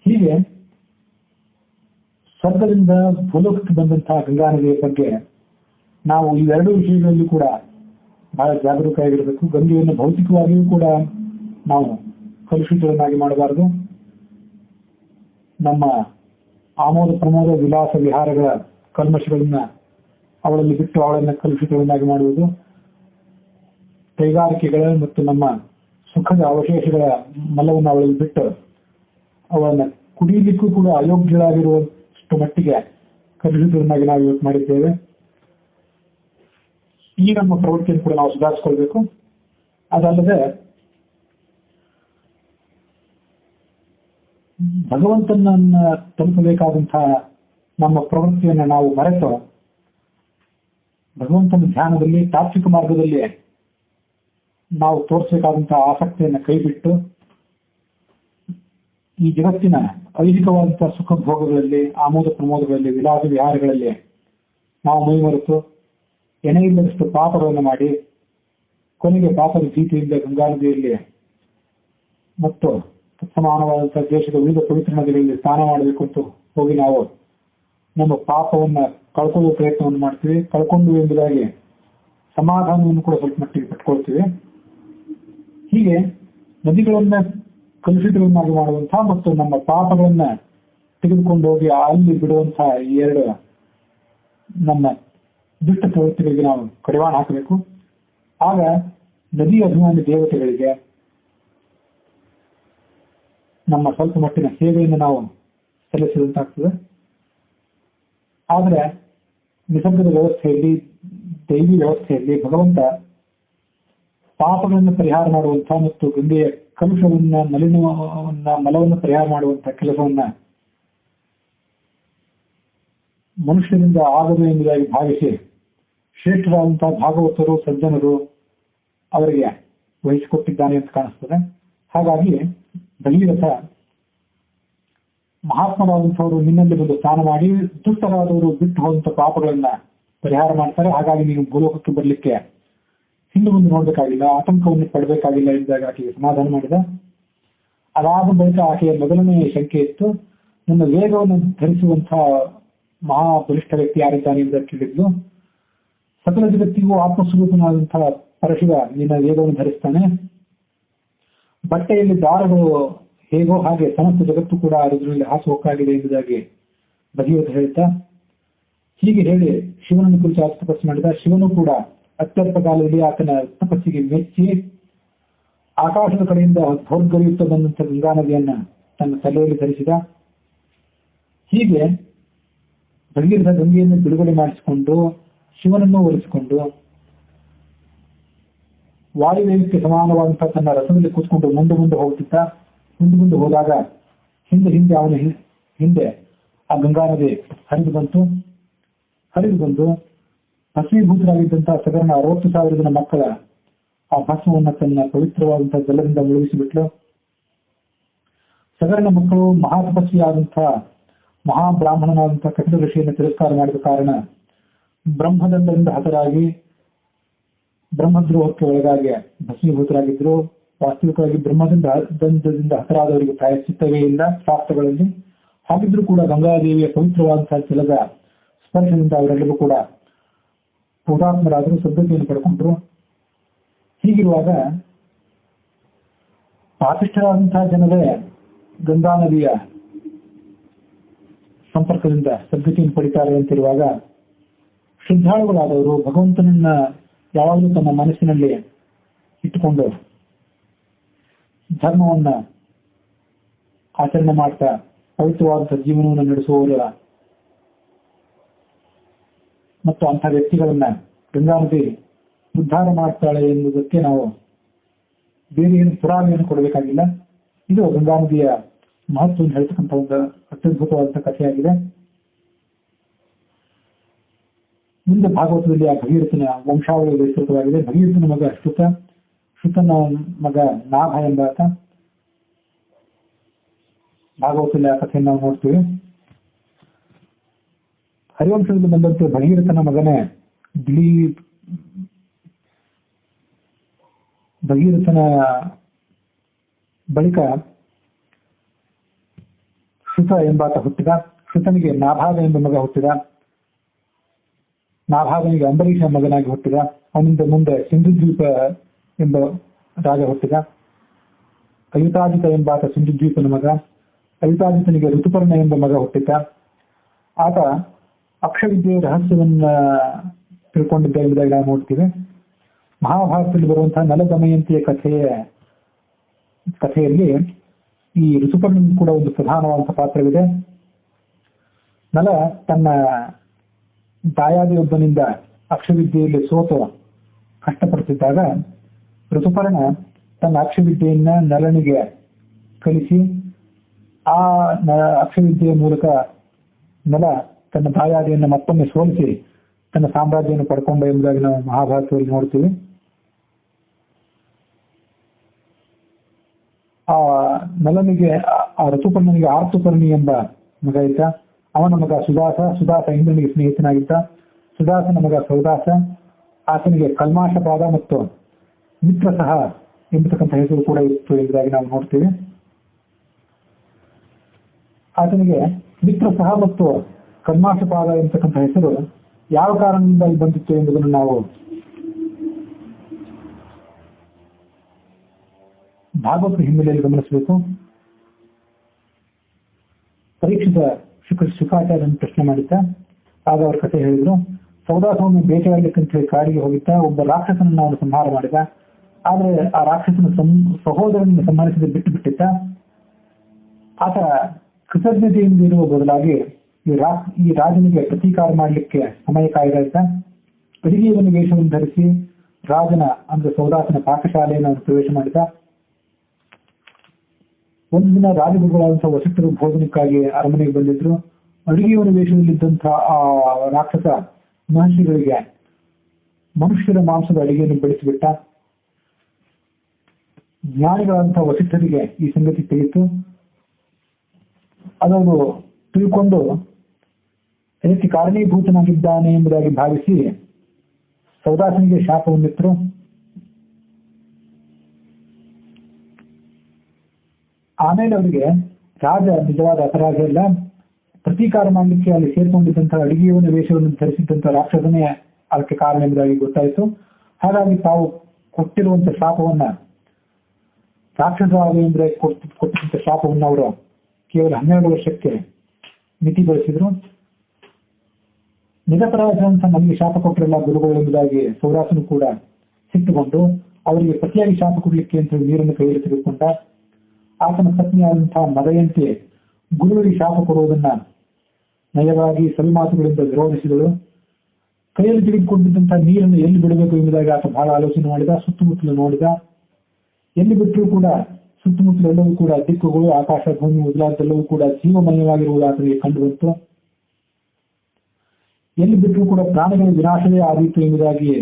ಹೀಗೆ ಸ್ವರ್ಗದಿಂದ ಭೂಲೋಕಕ್ಕೆ ಬಂದಂತಹ ಗಂಗಾ ನದಿಯ ಬಗ್ಗೆ ನಾವು ಇವೆರಡೂ ವಿಷಯಗಳಲ್ಲಿ ಕೂಡ ಬಹಳ ಜಾಗರೂಕರಾಗಿರಬೇಕು. ಗಂಗೆಯನ್ನು ಭೌತಿಕವಾಗಿಯೂ ಕೂಡ ನಾವು ಕಲುಷಿತವನ್ನಾಗಿ ಮಾಡಬಾರದು. ನಮ್ಮ ಆಮೋದ ಪ್ರಮೋದ ವಿಲಾಸ ವಿಹಾರಗಳ ಕಲ್ಮಶಗಳನ್ನ ಅವಳಲ್ಲಿ ಬಿಟ್ಟು ಅವಳನ್ನ ಕಲುಷಿತವನ್ನಾಗಿ ಮಾಡುವುದು, ಕೈಗಾರಿಕೆಗಳ ಮತ್ತು ನಮ್ಮ ಸುಖದ ಅವಶೇಷಗಳ ಮಲವನ್ನು ಅವಳಲ್ಲಿ ಬಿಟ್ಟು ಅವಳನ್ನ ಕುಡಿಯಲಿಕ್ಕೂ ಕೂಡ ಅಯೋಗ್ಯಳಾಗಿರುವಷ್ಟು ಮಟ್ಟಿಗೆ ಕಲುಷಿತವನ್ನಾಗಿ ನಾವು ಇವತ್ತು ಮಾಡಿದ್ದೇವೆ. ಈ ನಮ್ಮ ಪ್ರವೃತ್ತಿಯನ್ನು ಕೂಡ ನಾವು ಸುಧಾರಿಸಿಕೊಳ್ಬೇಕು. ಅದಲ್ಲದೆ ಭಗವಂತನನ್ನ ತಲುಪಬೇಕಾದಂತಹ ನಮ್ಮ ಪ್ರವೃತ್ತಿಯನ್ನು ನಾವು ಮರೆತು ಭಗವಂತನ ಧ್ಯಾನದಲ್ಲಿ ತಾತ್ವಿಕ ಮಾರ್ಗದಲ್ಲಿ ನಾವು ತೋರಿಸಬೇಕಾದಂತಹ ಆಸಕ್ತಿಯನ್ನು ಕೈಬಿಟ್ಟು ಈ ಜಗತ್ತಿನ ಐಹಿಕವಾದಂತಹ ಸುಖ ಭೋಗಗಳಲ್ಲಿ, ಆಮೋದ ಪ್ರಮೋದಗಳಲ್ಲಿ, ವಿಲಾಸ ವಿಹಾರಗಳಲ್ಲಿ ನಾವು ಮೈಮರೆತು ಎಣೆಯಿಲ್ಲದಷ್ಟು ಪಾಪಗಳನ್ನು ಮಾಡಿ ಕೊನೆಗೆ ಪಾಪದ ಭೀತಿಯಿಂದ ಗಂಗಾ ನದಿಯಲ್ಲಿ ಮತ್ತು ಸಮಾನವಾದಂತಹ ದೇಶದ ಉಳಿದ ಪವಿತ್ರ ನದಿಗಳಲ್ಲಿ ಸ್ನಾನ ಮಾಡಬೇಕು ಅಂತ ಹೋಗಿ ನಾವು ನಮ್ಮ ಪಾಪವನ್ನ ಕಳ್ಕೊಳ್ಳುವ ಪ್ರಯತ್ನವನ್ನು ಮಾಡ್ತೀವಿ. ಕಳ್ಕೊಂಡು ಎಂಬುದಾಗಿ ಸಮಾಧಾನವನ್ನು ಕೂಡ ಸ್ವಲ್ಪ ಮಟ್ಟಿಗೆ ಪಟ್ಕೊಳ್ತೀವಿ. ಹೀಗೆ ನದಿಗಳನ್ನ ಕಲುಷಿತಗಳನ್ನಾಗಿ ಮಾಡುವಂತಹ ಮತ್ತು ನಮ್ಮ ಪಾಪಗಳನ್ನ ತೆಗೆದುಕೊಂಡು ಹೋಗಿ ಅಲ್ಲಿ ಬಿಡುವಂತಹ ಈ ಎರಡು ನಮ್ಮ ದುಷ್ಟ ಪ್ರವೃತ್ತಿಗಳಿಗೆ ನಾವು ಕಡಿವಾಣ ಹಾಕಬೇಕು. ಆಗ ನದಿ ಅಭಿಮಾನಿ ದೇವತೆಗಳಿಗೆ ನಮ್ಮ ಸ್ವಲ್ಪ ಮಟ್ಟಿನ ಸೇವೆಯನ್ನು ನಾವು ಸಲ್ಲಿಸಿದಂತಾಗ್ತದೆ. ಆದರೆ ನಿಸರ್ಗದ ವ್ಯವಸ್ಥೆಯಲ್ಲಿ, ದೈವಿ ವ್ಯವಸ್ಥೆಯಲ್ಲಿ ಭಗವಂತ ಪಾಪಗಳನ್ನು ಪರಿಹಾರ ಮಾಡುವಂತಹ ಮತ್ತು ಗಂಗೆಯ ಕಲುಷವನ್ನ, ಮಲವನ್ನು ಪರಿಹಾರ ಮಾಡುವಂತಹ ಕೆಲಸವನ್ನ ಮನುಷ್ಯರಿಂದ ಆಗದು ಎಂಬುದಾಗಿ ಭಾವಿಸಿ ಶ್ರೇಷ್ಠರಾದಂತಹ ಭಾಗವತರು, ಸಜ್ಜನರು ಅವರಿಗೆ ವಹಿಸಿಕೊಟ್ಟಿದ್ದಾನೆ ಅಂತ ಕಾಣಿಸ್ತದೆ. ಹಾಗಾಗಿ ಭಗೀರಥ ಮಹಾತ್ಮರಾದಂಥವರು ನಿನ್ನಲ್ಲಿ ಬಂದು ಸ್ನಾನ ಮಾಡಿ ದುಷ್ಟರಾದವರು ಬಿಟ್ಟು ಹೋದಂಥ ಪಾಪಗಳನ್ನ ಪರಿಹಾರ ಮಾಡ್ತಾರೆ. ಹಾಗಾಗಿ ನೀವು ಭೂಲೋಕಕ್ಕೆ ಬರಲಿಕ್ಕೆ ಹಿಂದೆ ಮುಂದೆ ನೋಡ್ಬೇಕಾಗಿಲ್ಲ, ಆತಂಕವನ್ನು ಪಡಬೇಕಾಗಿಲ್ಲ ಎಂದಾಗ ಆಕೆಗೆ ಸಮಾಧಾನ ಮಾಡಿದ. ಅದಾದ ಬಳಿಕ ಆಕೆಯ ಮೊದಲನೆಯ ಶಂಕೆ ಇತ್ತು, ನನ್ನ ವೇಗವನ್ನು ಧರಿಸುವಂತಹ ಮಹಾಬಲಿಷ್ಠ ವ್ಯಕ್ತಿ ಯಾರಿದ್ದಾನೆ ಎಂಬುದನ್ನು ಕೇಳಿದ್ಲು. ಸಕಲ ಜಗತ್ತಿಗೂ ಆತ್ಮಸ್ವರೂಪನಾದಂತಹ ಪರಶಿವ ನಿನ್ನ ವೇಗವನ್ನು ಧರಿಸ್ತಾನೆ. ಬಟ್ಟೆಯಲ್ಲಿ ದಾರಗಳು ಹೇಗೋ ಹಾಗೆ ಸಮಸ್ತ ಜಗತ್ತು ಕೂಡ ಅದರಲ್ಲಿ ಹಾಸುಹೊಕ್ಕಾಗಿದೆ ಎಂಬುದಾಗಿ ಭಗೀರಥ ಹೇಳ್ತಾ, ಹೀಗೆ ಹೇಳಿ ಶಿವನನ್ನು ಕುರಿತು ಆತ ತಪಸ್ಸು ಮಾಡಿದ. ಶಿವನು ಕೂಡ ಅತ್ಯಲ್ಪ ಕಾಲದಲ್ಲಿ ಆತನ ತಪಸ್ಸಿಗೆ ಮೆಚ್ಚಿ ಆಕಾಶದ ಕಡೆಯಿಂದ ಹೊರಗರಿಯುತ್ತಾ ಬಂದಂತಹ ಗಂಗಾ ನದಿಯನ್ನ ತನ್ನ ತಲೆಯಲ್ಲಿ ಧರಿಸಿದ. ಹೀಗೆ ಭಗೀರಥ ಗಂಗೆಯನ್ನು ಬಿಡುಗಡೆ ಮಾಡಿಸಿಕೊಂಡು ಶಿವನನ್ನು ಒಲಿಸಿಕೊಂಡು ವಾಯುವೇಗಕ್ಕೆ ಸಮಾನವಾದಂತಹ ತನ್ನ ರಥದಲ್ಲಿ ಕೂತ್ಕೊಂಡು ಮುಂದೆ ಮುಂದೆ ಹೋಗುತ್ತಿದ್ದ. ಮುಂದೆ ಹೋದಾಗ ಹಿಂದೆ ಅವನ ಹಿಂದೆ ಆ ಗಂಗಾ ನದಿ ಹರಿದು ಬಂದು ಭಸ್ಮೀಭೂತರಾಗಿದ್ದಂತಹ ಸಗರನ 60,000 ಜನ ಮಕ್ಕಳ ಆ ಭಸ್ಮವನ್ನು ತನ್ನ ಪವಿತ್ರವಾದಂತಹ ಜಲದಿಂದ ಮುಳುಗಿಸಿಬಿಟ್ಲು. ಸಗರನ ಮಕ್ಕಳು ಮಹಾತಪಸ್ವಿಯಾದಂತಹ ಮಹಾಬ್ರಾಹ್ಮಣನಾದಂತಹ ಕಪಿಲ ಋಷಿಯನ್ನು ತಿರಸ್ಕಾರ ಮಾಡಿದ ಕಾರಣ ಬ್ರಹ್ಮದಂಡದಿಂದ ಹತರಾಗಿ ಬ್ರಹ್ಮದ್ರೋಹಕ್ಕೆ ಒಳಗಾಗಿ ಭಸ್ಮೀಭೂತರಾಗಿದ್ರು. ವಾಸ್ತವಿಕವಾಗಿ ಬ್ರಹ್ಮದಂಡದಿಂದ ಹತರಾದವರಿಗೆ ಪ್ರಾಯಶ್ಚಿತ್ತವೇ ಇಲ್ಲ ಶಾಸ್ತ್ರಗಳಲ್ಲಿ. ಹಾಗಿದ್ರೂ ಕೂಡ ಗಂಗಾದೇವಿಯ ಪವಿತ್ರವಾದಂತಹ ಜಲದ ಸ್ಪರ್ಶದಿಂದ ಅವರೆಲ್ಲರೂ ಕೂಡ ಹುತಾತ್ಮರಾದರು, ಸದ್ಗತಿಯನ್ನು ಪಡ್ಕೊಂಡ್ರು. ಹೀಗಿರುವಾಗ ಪಾಪಿಷ್ಠರಾದಂತಹ ಜನರೇ ಗಂಗಾ ನದಿಯ ಸಂಪರ್ಕದಿಂದ ಸದ್ಗತಿಯನ್ನು ಪಡಿತಾರೆ ಅಂತಿರುವಾಗ ಶ್ರದ್ಧಾಳುಗಳಾದವರು ಭಗವಂತನನ್ನ ಯಾವಾಗಲೂ ತಮ್ಮ ಮನಸ್ಸಿನಲ್ಲಿ ಇಟ್ಟುಕೊಂಡು ಧರ್ಮವನ್ನ ಆಚರಣೆ ಮಾಡ್ತಾ ಪವಿತ್ರವಾದಂತಹ ಜೀವನವನ್ನು ನಡೆಸುವವರ ಮತ್ತು ಅಂತಹ ವ್ಯಕ್ತಿಗಳನ್ನ ಗಂಗಾ ನದಿ ಉದ್ಧಾರ ಮಾಡ್ತಾಳೆ ಎನ್ನುವುದಕ್ಕೆ ನಾವು ಬೇರೆ ಏನು ಪುರಾವೆಯನ್ನು ಕೊಡಬೇಕಾಗಿಲ್ಲ. ಇದು ಗಂಗಾ ನದಿಯ ಮಹತ್ವವನ್ನು ಹೇಳ್ತಕ್ಕಂಥ ಒಂದು ಅತ್ಯದ್ಭುತವಾದಂತಹ ಕಥೆಯಾಗಿದೆ. ಮುಂದೆ ಭಾಗವತದಲ್ಲಿ ಆ ಭಗೀರಥನ ವಂಶಾವಳಿ ವಿಸ್ತೃತವಾಗಿದೆ. ಭಗೀರಥನ ಮಗ ಶ್ರುತನ ಮಗ ನಾಭ ಎಂಬಾತ. ಭಾಗವತದಲ್ಲಿ ಆ ಕಥೆಯನ್ನು ನಾವು ನೋಡ್ತೀವಿ. ಹರಿವಂಶದಲ್ಲಿ ಬಂದಂತೆ ಭಗೀರಥನ ಮಗನೇ ಭಗೀರಥನ ಬಳಿಕ ಶ್ರುತ ಎಂಬಾತ ಹುಟ್ಟಿದ. ಶ್ರುತನಿಗೆ ನಾಭಾಗ ಎಂಬ ಮಗ ಹುಟ್ಟಿದ. ನಾಭಾಗನಿಗೆ ಅಂಬರೀಷ ಮಗನಾಗಿ ಹುಟ್ಟಿದ. ಅವನಿಂದ ಮುಂದೆ ಸಿಂಧುದ್ವೀಪ ಎಂಬ ರಾಜ ಹುಟ್ಟಿದ. ಅಯುತಾಜಿತ ಎಂಬಾತ ಸಿಂಧುದ್ವೀಪನ ಮಗ. ಅಯುತಾಜಿತನಿಗೆ ಋತುಪರ್ಣ ಎಂಬ ಮಗ ಹುಟ್ಟಿದ್ದ. ಆತ ಅಕ್ಷವಿದ್ಯೆಯ ರಹಸ್ಯವನ್ನ ತಿಳ್ಕೊಂಡಿದ್ದ ಎಂಬುದಾಗಿ ನಾವು ನೋಡ್ತೀವಿ. ಮಹಾಭಾರತದಲ್ಲಿ ಬರುವಂತಹ ನಲದಮಯಂತಿಯ ಕಥೆಯಲ್ಲಿ ಈ ಋತುಪರ್ಣ ಕೂಡ ಒಂದು ಪ್ರಧಾನವಾದಂತಹ ಪಾತ್ರವಿದೆ. ನಲ ತನ್ನ ದಾಯಾದಿಯೊಬ್ಬನಿಂದ ಅಕ್ಷವಿದ್ಯೆಯಲ್ಲಿ ಸೋತು ಕಷ್ಟಪಡುತ್ತಿದ್ದಾಗ ಋತುಪರ್ಣ ತನ್ನ ಅಕ್ಷವಿದ್ಯೆಯನ್ನ ನಲನಿಗೆ ಕಲಿಸಿ ಆ ಅಕ್ಷವಿದ್ಯೆಯ ಮೂಲಕ ನಲ ತನ್ನ ದಾಯಾದಿಯನ್ನು ಮತ್ತೊಮ್ಮೆ ಸೋಲಿಸಿ ತನ್ನ ಸಾಮ್ರಾಜ್ಯವನ್ನು ಪಡ್ಕೊಂಡ ಎಂಬುದಾಗಿ ನಾವು ಮಹಾಭಾರತದಲ್ಲಿ ನೋಡ್ತೀವಿ. ಆ ನಲನಿಗೆ ಆ ಋತುಪರ್ಣನಿಗೆ ಆರ್ತುಪರ್ಣಿ ಎಂಬ ಮಗ ಇದ್ದ. ಅವನ ಮಗ ಸುದಾಸ ಇಂದ್ರನಿಗೆ ಸ್ನೇಹಿತನಾಗಿದ್ದ. ಸುದಾಸನ ಮಗ ಸೌದಾಸ, ಆತನಿಗೆ ಕಲ್ಮಾಷಪಾದ ಮತ್ತು ಮಿತ್ರಸಹ ಎಂಬತಕ್ಕಂಥ ಹೆಸರು ಕೂಡ ಇತ್ತು ಎಂಬುದಾಗಿ ನಾವು ನೋಡ್ತೀವಿ. ಆತನಿಗೆ ಮಿತ್ರಸಹ ಮತ್ತು ಕಲ್ಮಾಷಪಾದ ಎಂಬತಕ್ಕಂಥ ಹೆಸರು ಯಾವ ಕಾರಣದಿಂದಾಗಿ ಬಂದಿತ್ತು ಎಂಬುದನ್ನು ನಾವು ಭಾಗವತ ಹಿನ್ನೆಲೆಯಲ್ಲಿ ಗಮನಿಸಬೇಕು. ಪರೀಕ್ಷಿತ ಶುಕಾಚಾರ್ಯನ ಪ್ರಶ್ನೆ ಮಾಡಿದ್ದ. ಆಗ ಅವ್ರ ಕಥೆ ಹೇಳಿದ್ರು. ಸೌದಾಸವನ್ನು ಬೇಟೆಯಾಡಲಿಕ್ಕಂತ ಕಾಡಿಗೆ ಹೋಗಿದ್ದ. ಒಬ್ಬ ರಾಕ್ಷಸನನ್ನು ಅವನು ಸಂಹಾರ ಮಾಡಿದ. ಆದ್ರೆ ಆ ರಾಕ್ಷಸನ ಸಹೋದರನನ್ನು ಸಂಹರಿಸದೆ ಬಿಟ್ಟಿದ್ದ. ಆತ ಕೃತಜ್ಞತೆಯಿಂದ ಇರುವ ಬದಲಾಗಿ ಈ ರಾಜನಿಗೆ ಪ್ರತೀಕಾರ ಮಾಡಲಿಕ್ಕೆ ಸಮಯ ಕಾಯ್ದ ಇದ್ದ. ಅಡಿಗೆಯನ್ನು ವೇಷವನ್ನು ಧರಿಸಿ ರಾಜನ ಅಂದ್ರೆ ಸೌದಾಸನ ಪಾಕಶಾಲೆಯನ್ನು ಅವನು ಪ್ರವೇಶ ಮಾಡಿದ. ಒಂದು ದಿನ ರಾಜಗುರುಗಳಾದಂತಹ ವಸಿಷ್ಠರು ಭೋಜನಕ್ಕಾಗಿ ಅರಮನೆಗೆ ಬಂದಿದ್ರು. ಅಡಿಗೆಯವನ ವೇಷದಲ್ಲಿದ್ದಂತಹ ಆ ರಾಕ್ಷಸ ಮಹರ್ಷಿಗಳಿಗೆ ಮನುಷ್ಯರ ಮಾಂಸದ ಅಡಿಗೆಯನ್ನು ಬೆಳೆಸಿಬಿಟ್ಟ. ಜ್ಞಾನಿಗಳಂತಹ ವಸಿಷ್ಠರಿಗೆ ಈ ಸಂಗತಿ ತಿಳಿಯಿತು. ಅದನ್ನು ತಿಳ್ಕೊಂಡು ಇದಕ್ಕೆ ಕಾರಣೀಭೂತನಾಗಿದ್ದಾನೆ ಎಂಬುದಾಗಿ ಭಾವಿಸಿ ಸೌದಾಸನಿಗೆ ಶಾಪವನ್ನಿತ್ತರು. ಆಮೇಲೆ ಅವರಿಗೆ ರಾಜ ನಿಜವಾದ ಅಪರಾಧ ಇಲ್ಲ, ಪ್ರತೀಕಾರ ಮಾಡಲಿಕ್ಕೆ ಅಲ್ಲಿ ಸೇರ್ಕೊಂಡಿದ್ದಂತಹ ಅಡಿಗೆಯವನ ವೇಷವನ್ನು ಧರಿಸಿದ್ದಂತಹ ರಾಕ್ಷಸನೇ ಅದಕ್ಕೆ ಕಾರಣ ಎಂಬುದಾಗಿ ಗೊತ್ತಾಯಿತು. ಹಾಗಾಗಿ ತಾವು ಕೊಟ್ಟಿರುವಂತಹ ಶಾಪವನ್ನ ರಾಕ್ಷಸ ಅಂದ್ರೆ ಕೊಟ್ಟಿದ್ದಂಥ ಶಾಪವನ್ನು ಅವರು ಕೇವಲ 12 ವರ್ಷಕ್ಕೆ ಮಿತಿಗೊಳಿಸಿದ್ರು. ನಿರಪರಾಧ ನಮಗೆ ಶಾಪ ಕೊಟ್ಟರೆಲ್ಲ ಗುರುಗಳು ಎಂಬುದಾಗಿ ಸೌದಾಸನು ಕೂಡ ಸಿಟ್ಟುಕೊಂಡು ಅವರಿಗೆ ಪ್ರತಿಯಾಗಿ ಶಾಪ ಕೊಡ್ಲಿಕ್ಕೆ ಅಂತ ನೀರನ್ನು ಕೈಯಲ್ಲಿ ತೆಗೆದುಕೊಂಡ. ಆತನ ಪತ್ನಿಯಾದಂತಹ ಮದಯಂತಿ ಗುರುವಿಗೆ ಶಾಪ ಕೊಡುವುದನ್ನ ನಯವಾಗಿ ಸವಿಮಾತುಗಳಿಂದ ವಿರೋಧಿಸಿದಳು. ಕೈಯಲ್ಲಿ ತೆಗೆದುಕೊಂಡಿದ್ದಂತಹ ನೀರನ್ನು ಎಲ್ಲಿ ಬಿಡಬೇಕು ಎಂಬುದಾಗಿ ಆತ ಬಹಳ ಆಲೋಚನೆ ಮಾಡಿದ. ಸುತ್ತಮುತ್ತಲು ನೋಡಿದ. ಎಲ್ಲಿ ಬಿಟ್ಟರೂ ಕೂಡ ಸುತ್ತಮುತ್ತಲು ಎಲ್ಲವೂ ಕೂಡ ದಿಕ್ಕುಗಳು, ಆಕಾಶ, ಭೂಮಿ ಮೊದಲಾದೆಲ್ಲವೂ ಕೂಡ ಜೀವಮಯವಾಗಿರುವುದು ಆತನಿಗೆ ಕಂಡು ಬಂತು. ಎಲ್ಲಿ ಬಿಟ್ಟರೂ ಕೂಡ ಪ್ರಾಣಿಗಳ ವಿನಾಶವೇ ಆದೀತು ಎಂಬುದಾಗಿ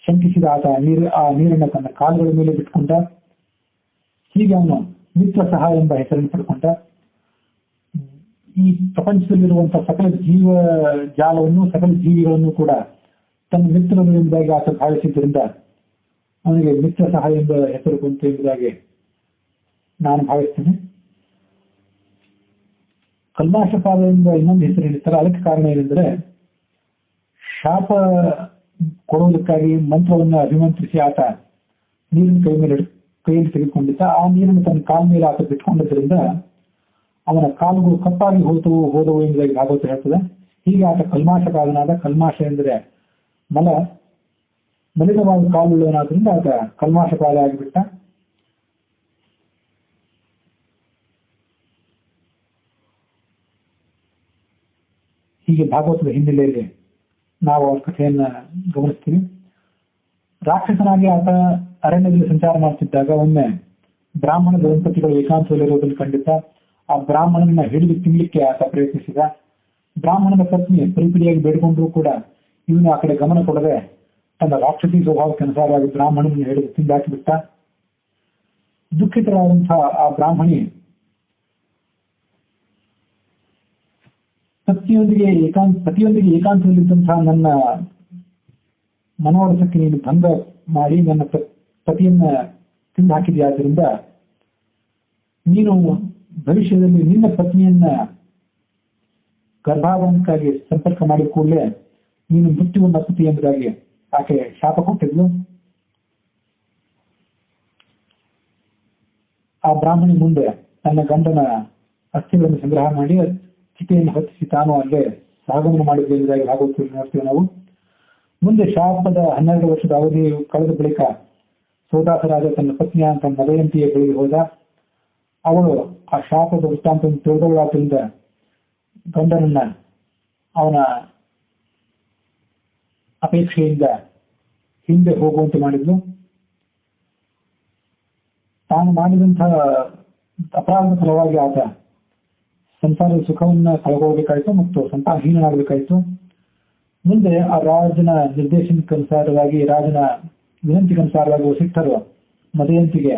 ಶಂಕಿಸಿದ ಆತ ಆ ನೀರನ್ನು ತನ್ನ ಕಾಲುಗಳ ಮೇಲೆ ಬಿಟ್ಟುಕೊಂಡ. ಹೀಗೆ ಅವನು ಮಿತ್ರ ಸಹ ಎಂಬ ಹೆಸರನ್ನು ಪಡ್ಕೊಂಡ. ಈ ಪ್ರಪಂಚದಲ್ಲಿರುವಂತಹ ಸಕಲ ಜೀವ ಜಾಲವನ್ನು, ಸಕಲ ಜೀವಿಗಳನ್ನು ಕೂಡ ತನ್ನ ಮಿತ್ರರು ಎಂಬುದಾಗಿ ಆತ ಭಾವಿಸಿದ್ದರಿಂದ ಅವನಿಗೆ ಮಿತ್ರ ಸಹ ಎಂಬ ಹೆಸರು ಬಂತು ಎಂಬುದಾಗಿ ನಾನು ಭಾವಿಸ್ತೇನೆ. ಕಲ್ಮಾಷಪಾದ ಎಂಬ ಇನ್ನೊಂದು ಹೆಸರು ಹೇಳಿರ್ತಾರೆ. ಅದಕ್ಕೆ ಕಾರಣ ಏನೆಂದರೆ, ಶಾಪ ಕೊಡುವುದಕ್ಕಾಗಿ ಮಂತ್ರವನ್ನು ಅಭಿಮಂತ್ರಿಸಿ ಆತ ನೀರಿನ ಕೈಯಲ್ಲಿ ತೆಗೆದುಕೊಂಡಿದ್ದ. ಆ ನೀರನ್ನು ತನ್ನ ಕಾಲ ಮೇಲೆ ಆತ ಬಿಟ್ಕೊಂಡಿದ್ದರಿಂದ ಅವನ ಕಾಲುಗಳು ಕಪ್ಪಾಗಿ ಹೋದವು ಎಂಬುದಾಗಿ ಭಾಗವತ ಹೇಳ್ತದೆ. ಹೀಗೆ ಆತ ಕಲ್ಮಾಷಪಾದನಾದ. ಕಲ್ಮಾಷ ಎಂದರೆ ಮಲಿನವಾದ ಕಾಲುಳ್ಳವನಾದ್ರಿಂದ ಆತ ಕಲ್ಮಾಷಪಾದ ಆಗಿಬಿಟ್ಟ. ಹೀಗೆ ಭಾಗವತದ ಹಿನ್ನೆಲೆಯಲ್ಲಿ ನಾವು ಅವರ ಕಥೆಯನ್ನ ಗಮನಿಸ್ತೀವಿ. ರಾಕ್ಷಸನಾಗಿ ಆತ ಅರಣ್ಯದಲ್ಲಿ ಸಂಚಾರ ಮಾಡ್ತಿದ್ದಾಗ ಒಮ್ಮೆ ಬ್ರಾಹ್ಮಣ ದಂಪತಿಗಳು ಏಕಾಂತದಲ್ಲಿರುವುದನ್ನು ಕಂಡಿದ್ದ. ಆ ಬ್ರಾಹ್ಮಣನ ಹಿಡಿದು ತಿನ್ನಲಿಕ್ಕೆ ಆತ ಪ್ರಯತ್ನಿಸಿದ. ಬ್ರಾಹ್ಮಣನ ಪತ್ನಿ ಪರಿಪಿಡಿಯಾಗಿ ಬೇಡಿಕೊಂಡ್ರೂ ಕೂಡ ಇವನು ಆ ಕಡೆ ಗಮನ ಕೊಡದೆ ತನ್ನ ರಾಕ್ಷಸಿ ಸ್ವಭಾವಕ್ಕೆ ಅನುಸಾರವಾಗಿ ಬ್ರಾಹ್ಮಣನ ಹಿಡಿದು ತಿಂದಾಕಿಬಿಟ್ಟ. ದುಃಖಿತರಾದಂತಹ ಆ ಬ್ರಾಹ್ಮಣಿ ಪತಿಯೊಂದಿಗೆ ಏಕಾಂತದಲ್ಲಿದ್ದಂತಹ ನನ್ನ ಮನೋರಥಕ್ಕೆ ನೀನು ಭಂಗ ಮಾಡಿ ನನ್ನ ಪತಿಯನ್ನ ತಿಂದು ಹಾಕಿದೆಯಾದ್ದರಿಂದ ನೀನು ಭವಿಷ್ಯದಲ್ಲಿ ನಿನ್ನ ಪತ್ನಿಯನ್ನ ಗರ್ಭಾಧಾನಕ್ಕಾಗಿ ಸಂಪರ್ಕ ಮಾಡಿದ ಕೂಡಲೇ ನೀನು ಮೃತ್ಯುವನ್ನು ಅಪ್ಪುತ್ತಿ ಎಂಬುದಾಗಿ ಆಕೆ ಶಾಪ ಕೊಟ್ಟಿದ್ಲು. ಆ ಬ್ರಾಹ್ಮಣಿ ಮುಂದೆ ತನ್ನ ಗಂಡನ ಅಸ್ಥಿಗಳನ್ನು ಸಂಗ್ರಹ ಮಾಡಿ ಚಿತೆಯನ್ನು ಹೊತ್ತಿಸಿ ತಾನು ಅಲ್ಲೇ ಸಹಗಮನ ಮಾಡಿದ್ಲು ಎಂಬುದಾಗಿ ಭಾಗವತದಲ್ಲಿ ನೋಡ್ತೀವಿ ನಾವು. ಮುಂದೆ ಶಾಪದ 12 ವರ್ಷದ ಅವಧಿ ಕಳೆದ ಬಳಿಕ ಸೌದಾಸರಾಜ ತನ್ನ ಪತ್ನಿಯಾದ ಮದಯಂತಿಯ ಬಳಿಗೆ ಹೋದ. ಅವಳು ಆ ಶಾಪದ ವೃತ್ತಾಂತವನ್ನು ತಿಳಿದವಳಾದ್ರಿಂದ ಗಂಡನನ್ನ ಅವನ ಅಪೇಕ್ಷೆಯಿಂದ ಹಿಂದೆ ಹೋಗುವಂತೆ ಮಾಡಿದ್ಲು. ತಾನು ಮಾಡಿದಂತಹ ಅಪರಾಧದ ಫಲವಾಗಿ ಆತ ಸಂಸಾರದ ಸುಖವನ್ನ ಕಳ್ಕೊಳ್ಬೇಕಾಯ್ತು ಮತ್ತು ಸಂತಾನಹೀನಾಗಬೇಕಾಯ್ತು. ಮುಂದೆ ಆ ರಾಜನ ನಿರ್ದೇಶನಕ್ಕನುಸಾರವಾಗಿ, ರಾಜನ ವಿನಂತಿಗನುಸಾರವಾಗಿ ವಸಿಷ್ಠರು ಮದಯಂತಿಗೆ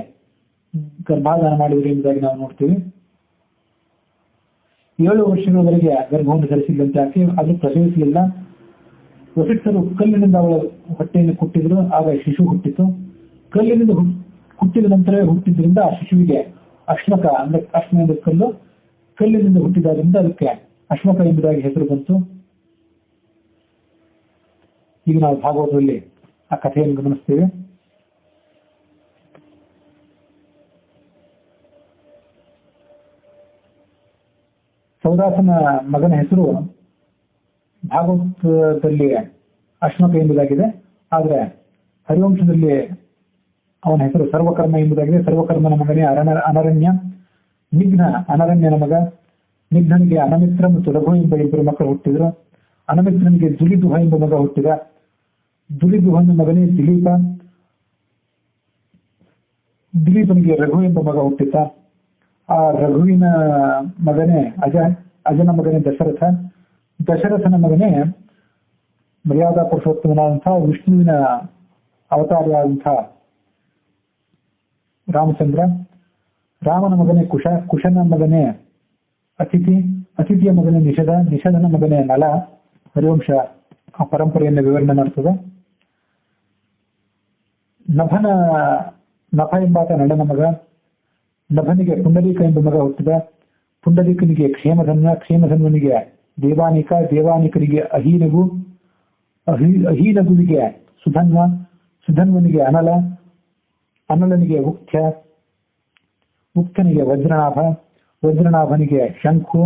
ಗರ್ಭಾಧಾನ ಮಾಡಿದರು ಎಂಬುದಾಗಿ ನಾವು ನೋಡ್ತೀವಿ. 7 ವರ್ಷಗಳವರೆಗೆ ಗರ್ಭವನ್ನು ಧರಿಸಿದಂತೆ ಆಕೆ ಅದು ಪ್ರಸವಿಸಲಿಲ್ಲ. ವಸಿಷ್ಠರು ಕಲ್ಲಿನಿಂದ ಅವಳ ಹೊಟ್ಟೆಯನ್ನು ಕುಟ್ಟಿದ್ರು, ಆಗ ಶಿಶು ಹುಟ್ಟಿತು. ಕಲ್ಲಿನಿಂದ ಹುಟ್ಟಿದ ನಂತರವೇ ಹುಟ್ಟಿದ್ರಿಂದ ಆ ಶಿಶುವಿಗೆ ಅಶ್ಮಕ, ಅಂದ್ರೆ ಅಶ್ಮ ಎಂಬ ಕಲ್ಲು, ಕಲ್ಲಿನಿಂದ ಹುಟ್ಟಿದಾದ್ರಿಂದ ಅದಕ್ಕೆ ಅಶ್ಮಕ ಎಂಬುದಾಗಿ ಹೆಸರು ಬಂತು. ಈಗ ನಾವು ಭಾಗವತದಲ್ಲಿ ಆ ಕಥೆಯನ್ನು ಗಮನಿಸ್ತೇವೆ. ಸೌದಾಸನ ಮಗನ ಹೆಸರು ಭಾಗವತದಲ್ಲಿ ಅಶ್ಮಕ ಎಂಬುದಾಗಿದೆ, ಆದರೆ ಹರಿವಂಶದಲ್ಲಿ ಅವನ ಹೆಸರು ಸರ್ವಕರ್ಮ ಎಂಬುದಾಗಿದೆ. ಸರ್ವಕರ್ಮನ ಮಗನೇ ಅನರಣ್ಯ. ನಿಘ್ನ ಅನರಣ್ಯನ ಮಗ. ನಿಘ್ನನಿಗೆ ಅನಮಿತ್ರ ಮತ್ತು ರಘು ಎಂಬ ಇಬ್ಬರು ಮಕ್ಕಳು ಹುಟ್ಟಿದ್ರು. ಅನಮಿತ್ರನಿಗೆ ದುಲಿದುಹ ಎಂಬ ಮಗ ಹುಟ್ಟಿದ. ದುಲಿದುಹನ ಮಗನೇ ದಿಲೀಪ. ದಿಲೀಪನಿಗೆ ರಘು ಎಂಬ ಮಗ ಹುಟ್ಟಿದ. ಆ ರಘುವಿನ ಮಗನೇ ಅಜನ ಮಗನೇ ದಶರಥ. ದಶರಥನ ಮಗನೇ ಮರ್ಯಾದಾ ಪುರುಷೋತ್ತಮನಾದಂತಹ ವಿಷ್ಣುವಿನ ಅವತಾರಿಯಾದಂತಹ ರಾಮಚಂದ್ರ. ರಾಮನ ಮಗನೇ ಕುಶ. ಕುಶನ ಮಗನೇ ಅತಿಥಿ. ಅತಿಥಿಯ ಮಗನೇ ನಿಷಧ. ನಿಷಧನ ಮಗನೇ ನಲ. ಹರಿವಂಶ ಆ ಪರಂಪರೆಯನ್ನು ವಿವರಣೆ ಮಾಡ್ತದೆ. ನಭ ಎಂಬಾತ ನಳನ ಮಗ. ನಭನಿಗೆ ಪುಂಡರೀಕ ಎಂಬ ಮಗ ಹುಟ್ಟಿದ. ಪುಂಡರೀಕನಿಗೆ ಕ್ಷೇಮಧನ್ವ. ಕ್ಷೇಮಧನ್ವನಿಗೆ ದೇವಾನಿಕ. ದೇವಾನಿಕನಿಗೆ ಅಹೀನಗು. ಅಹೀನಗುವಿಗೆ ಸುಧನ್ವ. ಸುಧನ್ವನಿಗೆ ಅನಲ. ಅನಲನಿಗೆ ಉಕ್ಥ್ಯ. ಉಕ್ಥನಿಗೆ ವಜ್ರನಾಭ. ವಜ್ರನಾಭನಿಗೆ ಶಂಖು.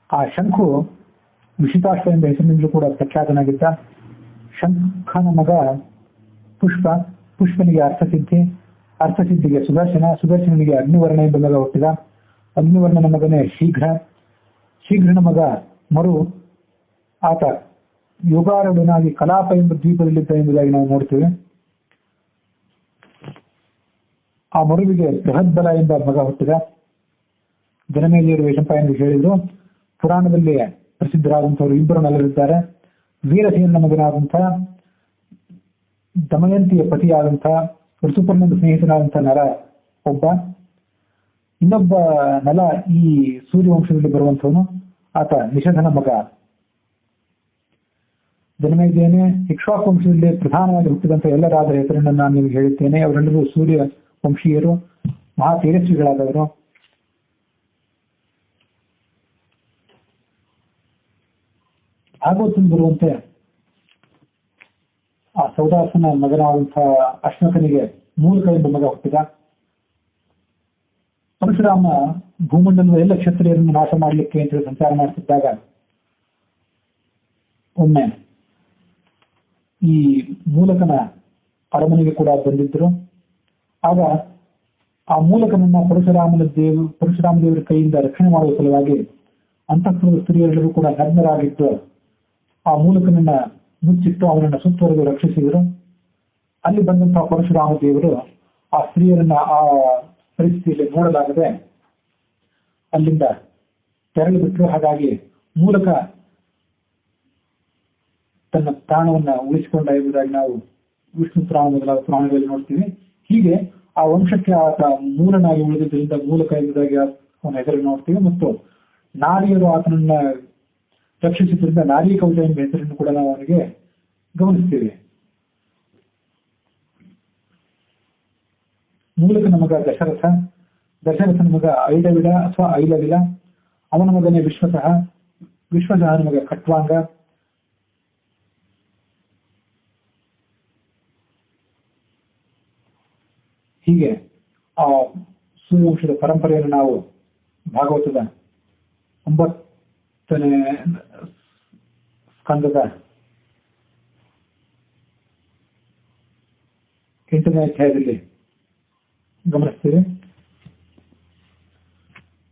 ಆ ಶಂಖು ವಿಷಿತಾಶ್ವ ಎಂಬ ಹೆಸರಿನಿಂದಲೂ ಕೂಡ ಪ್ರಖ್ಯಾತನಾಗಿದ್ದ. ಶಂಖನ ಮಗ ಪುಷ್ಪ. ಪುಷ್ಪನಿಗೆ ಅರ್ಥಸಿದ್ಧಿ. ಅರ್ಥಸಿದ್ಧಿಗೆ ಸುದರ್ಶನ. ಸುದರ್ಶನಿಗೆ ಅಗ್ನಿವರ್ಣ ಎಂಬ ಮಗ ಹುಟ್ಟಿದ. ಅಗ್ನಿವರ್ಣನ ಮಗನೇ ಶೀಘ್ರ. ಶೀಘ್ರನ ಮಗ ಮರು. ಆತ ಯೋಗಾರೂಢನಾಗಿ ಕಲಾಪ ಎಂಬ ದ್ವೀಪದಲ್ಲಿದ್ದ ಎಂಬುದಾಗಿ ನಾವು ನೋಡ್ತೇವೆ. ಆ ಮರುವಿಗೆ ಬೃಹದ್ಬಲ ಎಂಬ ಮಗ ಹುಟ್ಟಿದ. ಜನಮೇಜಯರು ವೈಶಂಪಾಯನಿಗೆ ಹೇಳಿದ್ರು, ಪುರಾಣದಲ್ಲಿ ಪ್ರಸಿದ್ಧರಾದಂಥವರು ಇಬ್ಬರು ನಲರಿದ್ದಾರೆ. ವೀರಸೇನ ಮಗನಾದಂತಹ ದಮಯಂತಿಯ ಪತಿಯಾದಂತಹ ಋತುಪರ್ಣದ ಸ್ನೇಹಿತನಾದಂತಹ ನಲ ಒಬ್ಬ. ಇನ್ನೊಬ್ಬ ನಲ ಈ ಸೂರ್ಯವಂಶದಲ್ಲಿ ಬರುವಂಥವನು. ಆತ ನಿಷಧನ ಮಗ. ಜನಮೇಜಯನೇ ಇಕ್ಷ್ವಾಕು ವಂಶದಲ್ಲಿ ಪ್ರಧಾನವಾಗಿ ಹುಟ್ಟಿದಂಥ ಎಲ್ಲ ರಾಜರ ಹೆಸರನ್ನು ನಾನು ನಿಮಗೆ ಹೇಳುತ್ತೇನೆ. ಅವರೆಲ್ಲರೂ ಸೂರ್ಯ ವಂಶೀಯರು, ಮಹಾ ತೇಜಸ್ವಿಗಳಾದವರು. ಭಾಗವತದಲ್ಲಿ ಬರುವಂತೆ ಆ ಸೌದಾಸನ ಮಗನಾದಂತಹ ಅಶ್ಮಕನಿಗೆ ಮೂಲಕ ಎಂಬ ಮಗ ಹುಟ್ಟಿದ. ಪರಶುರಾಮ ಭೂಮಂಡಲದ ಎಲ್ಲ ಕ್ಷತ್ರಿಯರನ್ನು ನಾಶ ಮಾಡಲಿಕ್ಕೆ ಅಂತ ಸಂಚಾರ ಮಾಡ್ತಿದ್ದಾಗ ಒಮ್ಮೆ ಈ ಮೂಲಕನ ಅರಮನೆಗೆ ಕೂಡ ಬಂದಿದ್ರು. ಆಗ ಆ ಮೂಲಕನನ್ನ ಪರಶುರಾಮ ದೇವರ ಕೈಯಿಂದ ರಕ್ಷಣೆ ಮಾಡುವ ಸಲುವಾಗಿ ಅಂತಃಪುರದ ಸ್ತ್ರೀಯರೆಲ್ಲರೂ ಕೂಡ ನಗ್ನರಾಗಿದ್ದು ಆ ಮೂಲಕನನ್ನ ಮುಚ್ಚಿಟ್ಟು ಅವನನ್ನ ಸುತ್ತುವರೆದು ರಕ್ಷಿಸಿದರು. ಅಲ್ಲಿ ಬಂದಂತಹ ಪರಶುರಾಮ ದೇವರು ಆ ಸ್ತ್ರೀಯರನ್ನ ಆ ಪರಿಸ್ಥಿತಿಯಲ್ಲಿ ನೋಡಲಾಗದೆ ಅಲ್ಲಿಂದ ತೆರಳಿ ಬಿಟ್ಟರು. ಹಾಗಾಗಿ ಮೂಲಕ ತನ್ನ ಪ್ರಾಣವನ್ನ ಉಳಿಸಿಕೊಂಡ ಎಂಬುದಾಗಿ ನಾವು ವಿಷ್ಣು ಪುರಾಣ ಮೊದಲಾದ ಪುರಾಣಗಳಲ್ಲಿ ನೋಡ್ತೀವಿ. ಹೀಗೆ ಆ ವಂಶಕ್ಕೆ ಆತ ಮೂಲನಾಗಿ ಉಳಿದಿದ್ದರಿಂದ ಮೂಲಕ ಎಂಬುದಾಗಿ ಅವನ ಹೆಸರನ್ನು ನೋಡ್ತೀವಿ. ಮತ್ತು ನಾರಿಯರು ಆತನನ್ನ ರಕ್ಷಿಸಿದ್ರಿಂದ ನಾರಿ ಕವಚ ಎಂಬ ಹೆಸರನ್ನು ಕೂಡ ನಾವು ಅವನಿಗೆ ಗಮನಿಸ್ತೀವಿ. ಮೂಲಕನ ಮಗ ದಶರಥ. ದಶರಥನ ಮಗ ಐಲವಿಲ ಅಥವಾ ಐಲವಿಲ. ಅವನ ಮಗನೇ ವಿಶ್ವಸಹ. ವಿಶ್ವಸಹನ ಮಗ ಖಟ್ವಾಂಗ. ಹೀಗೆ ಆ ಸೂರ್ಯವಂಶದ ಪರಂಪರೆಯನ್ನು ನಾವು ಭಾಗವತದ 9ನೇ ಸ್ಕಂದದ 8ನೇ ಅಧ್ಯಾಯದಲ್ಲಿ ಗಮನಿಸ್ತೀವಿ.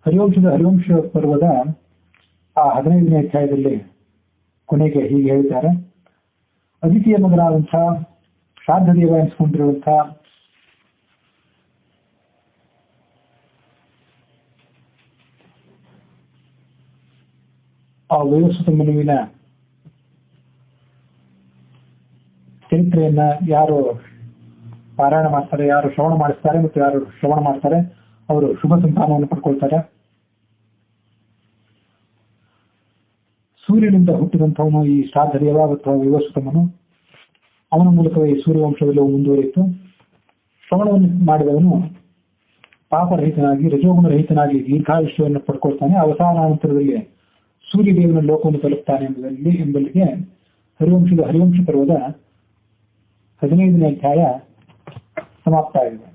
ಹರಿವಂಶ ಪರ್ವದ ಆ 15ನೇ ಅಧ್ಯಾಯದಲ್ಲಿ ಕೊನೆಗೆ ಹೀಗೆ ಹೇಳಿದ್ದಾರೆ. ಅದಿತಿಯ ಮಗನಾದಂತಹ ಶ್ರಾದ್ದದೇವ ಎನಿಸಿಕೊಂಡಿರುವಂತಹ ಆ ವೈವಸ್ವತ ಮನುವಿನ ಚರಿತ್ರೆಯನ್ನ ಯಾರು ಪಾರಾಯಣ ಮಾಡ್ತಾರೆ, ಯಾರು ಶ್ರವಣ ಮಾಡಿಸ್ತಾರೆ ಮತ್ತು ಯಾರು ಶ್ರವಣ ಮಾಡ್ತಾರೆ ಅವರು ಶುಭ ಸಂತಾನವನ್ನು ಪಡ್ಕೊಳ್ತಾರೆ. ಸೂರ್ಯನಿಂದ ಹುಟ್ಟಿದಂಥವನು ಈ ಶ್ರಾದ್ದದೇವ ಅಥವಾ ವೈವಸ್ವತಮನು. ಅವನ ಮೂಲಕವೇ ಈ ಸೂರ್ಯವಂಶವೆಲ್ಲವೂ ಮುಂದುವರಿಯಿತು. ಶ್ರವಣವನ್ನು ಮಾಡಿದವನು ಪಾಪರಹಿತನಾಗಿ ರಜೋಗುಣರಹಿತನಾಗಿ ದೀರ್ಘಾಯುಷ್ಯವನ್ನು ಪಡ್ಕೊಳ್ತಾನೆ. ಅವಸಾನಾನಂತರದಲ್ಲಿ ಸೂರ್ಯದೇವನ ಲೋಕವನ್ನು ತಲುಪ್ತಾನೆ ಎಂಬಲ್ಲಿಗೆ ಹರಿವಂಶ ಪರ್ವದ 15ನೇ ಅಧ್ಯಾಯ ಸಮಾಪ್ತ ಆಗಿದೆ.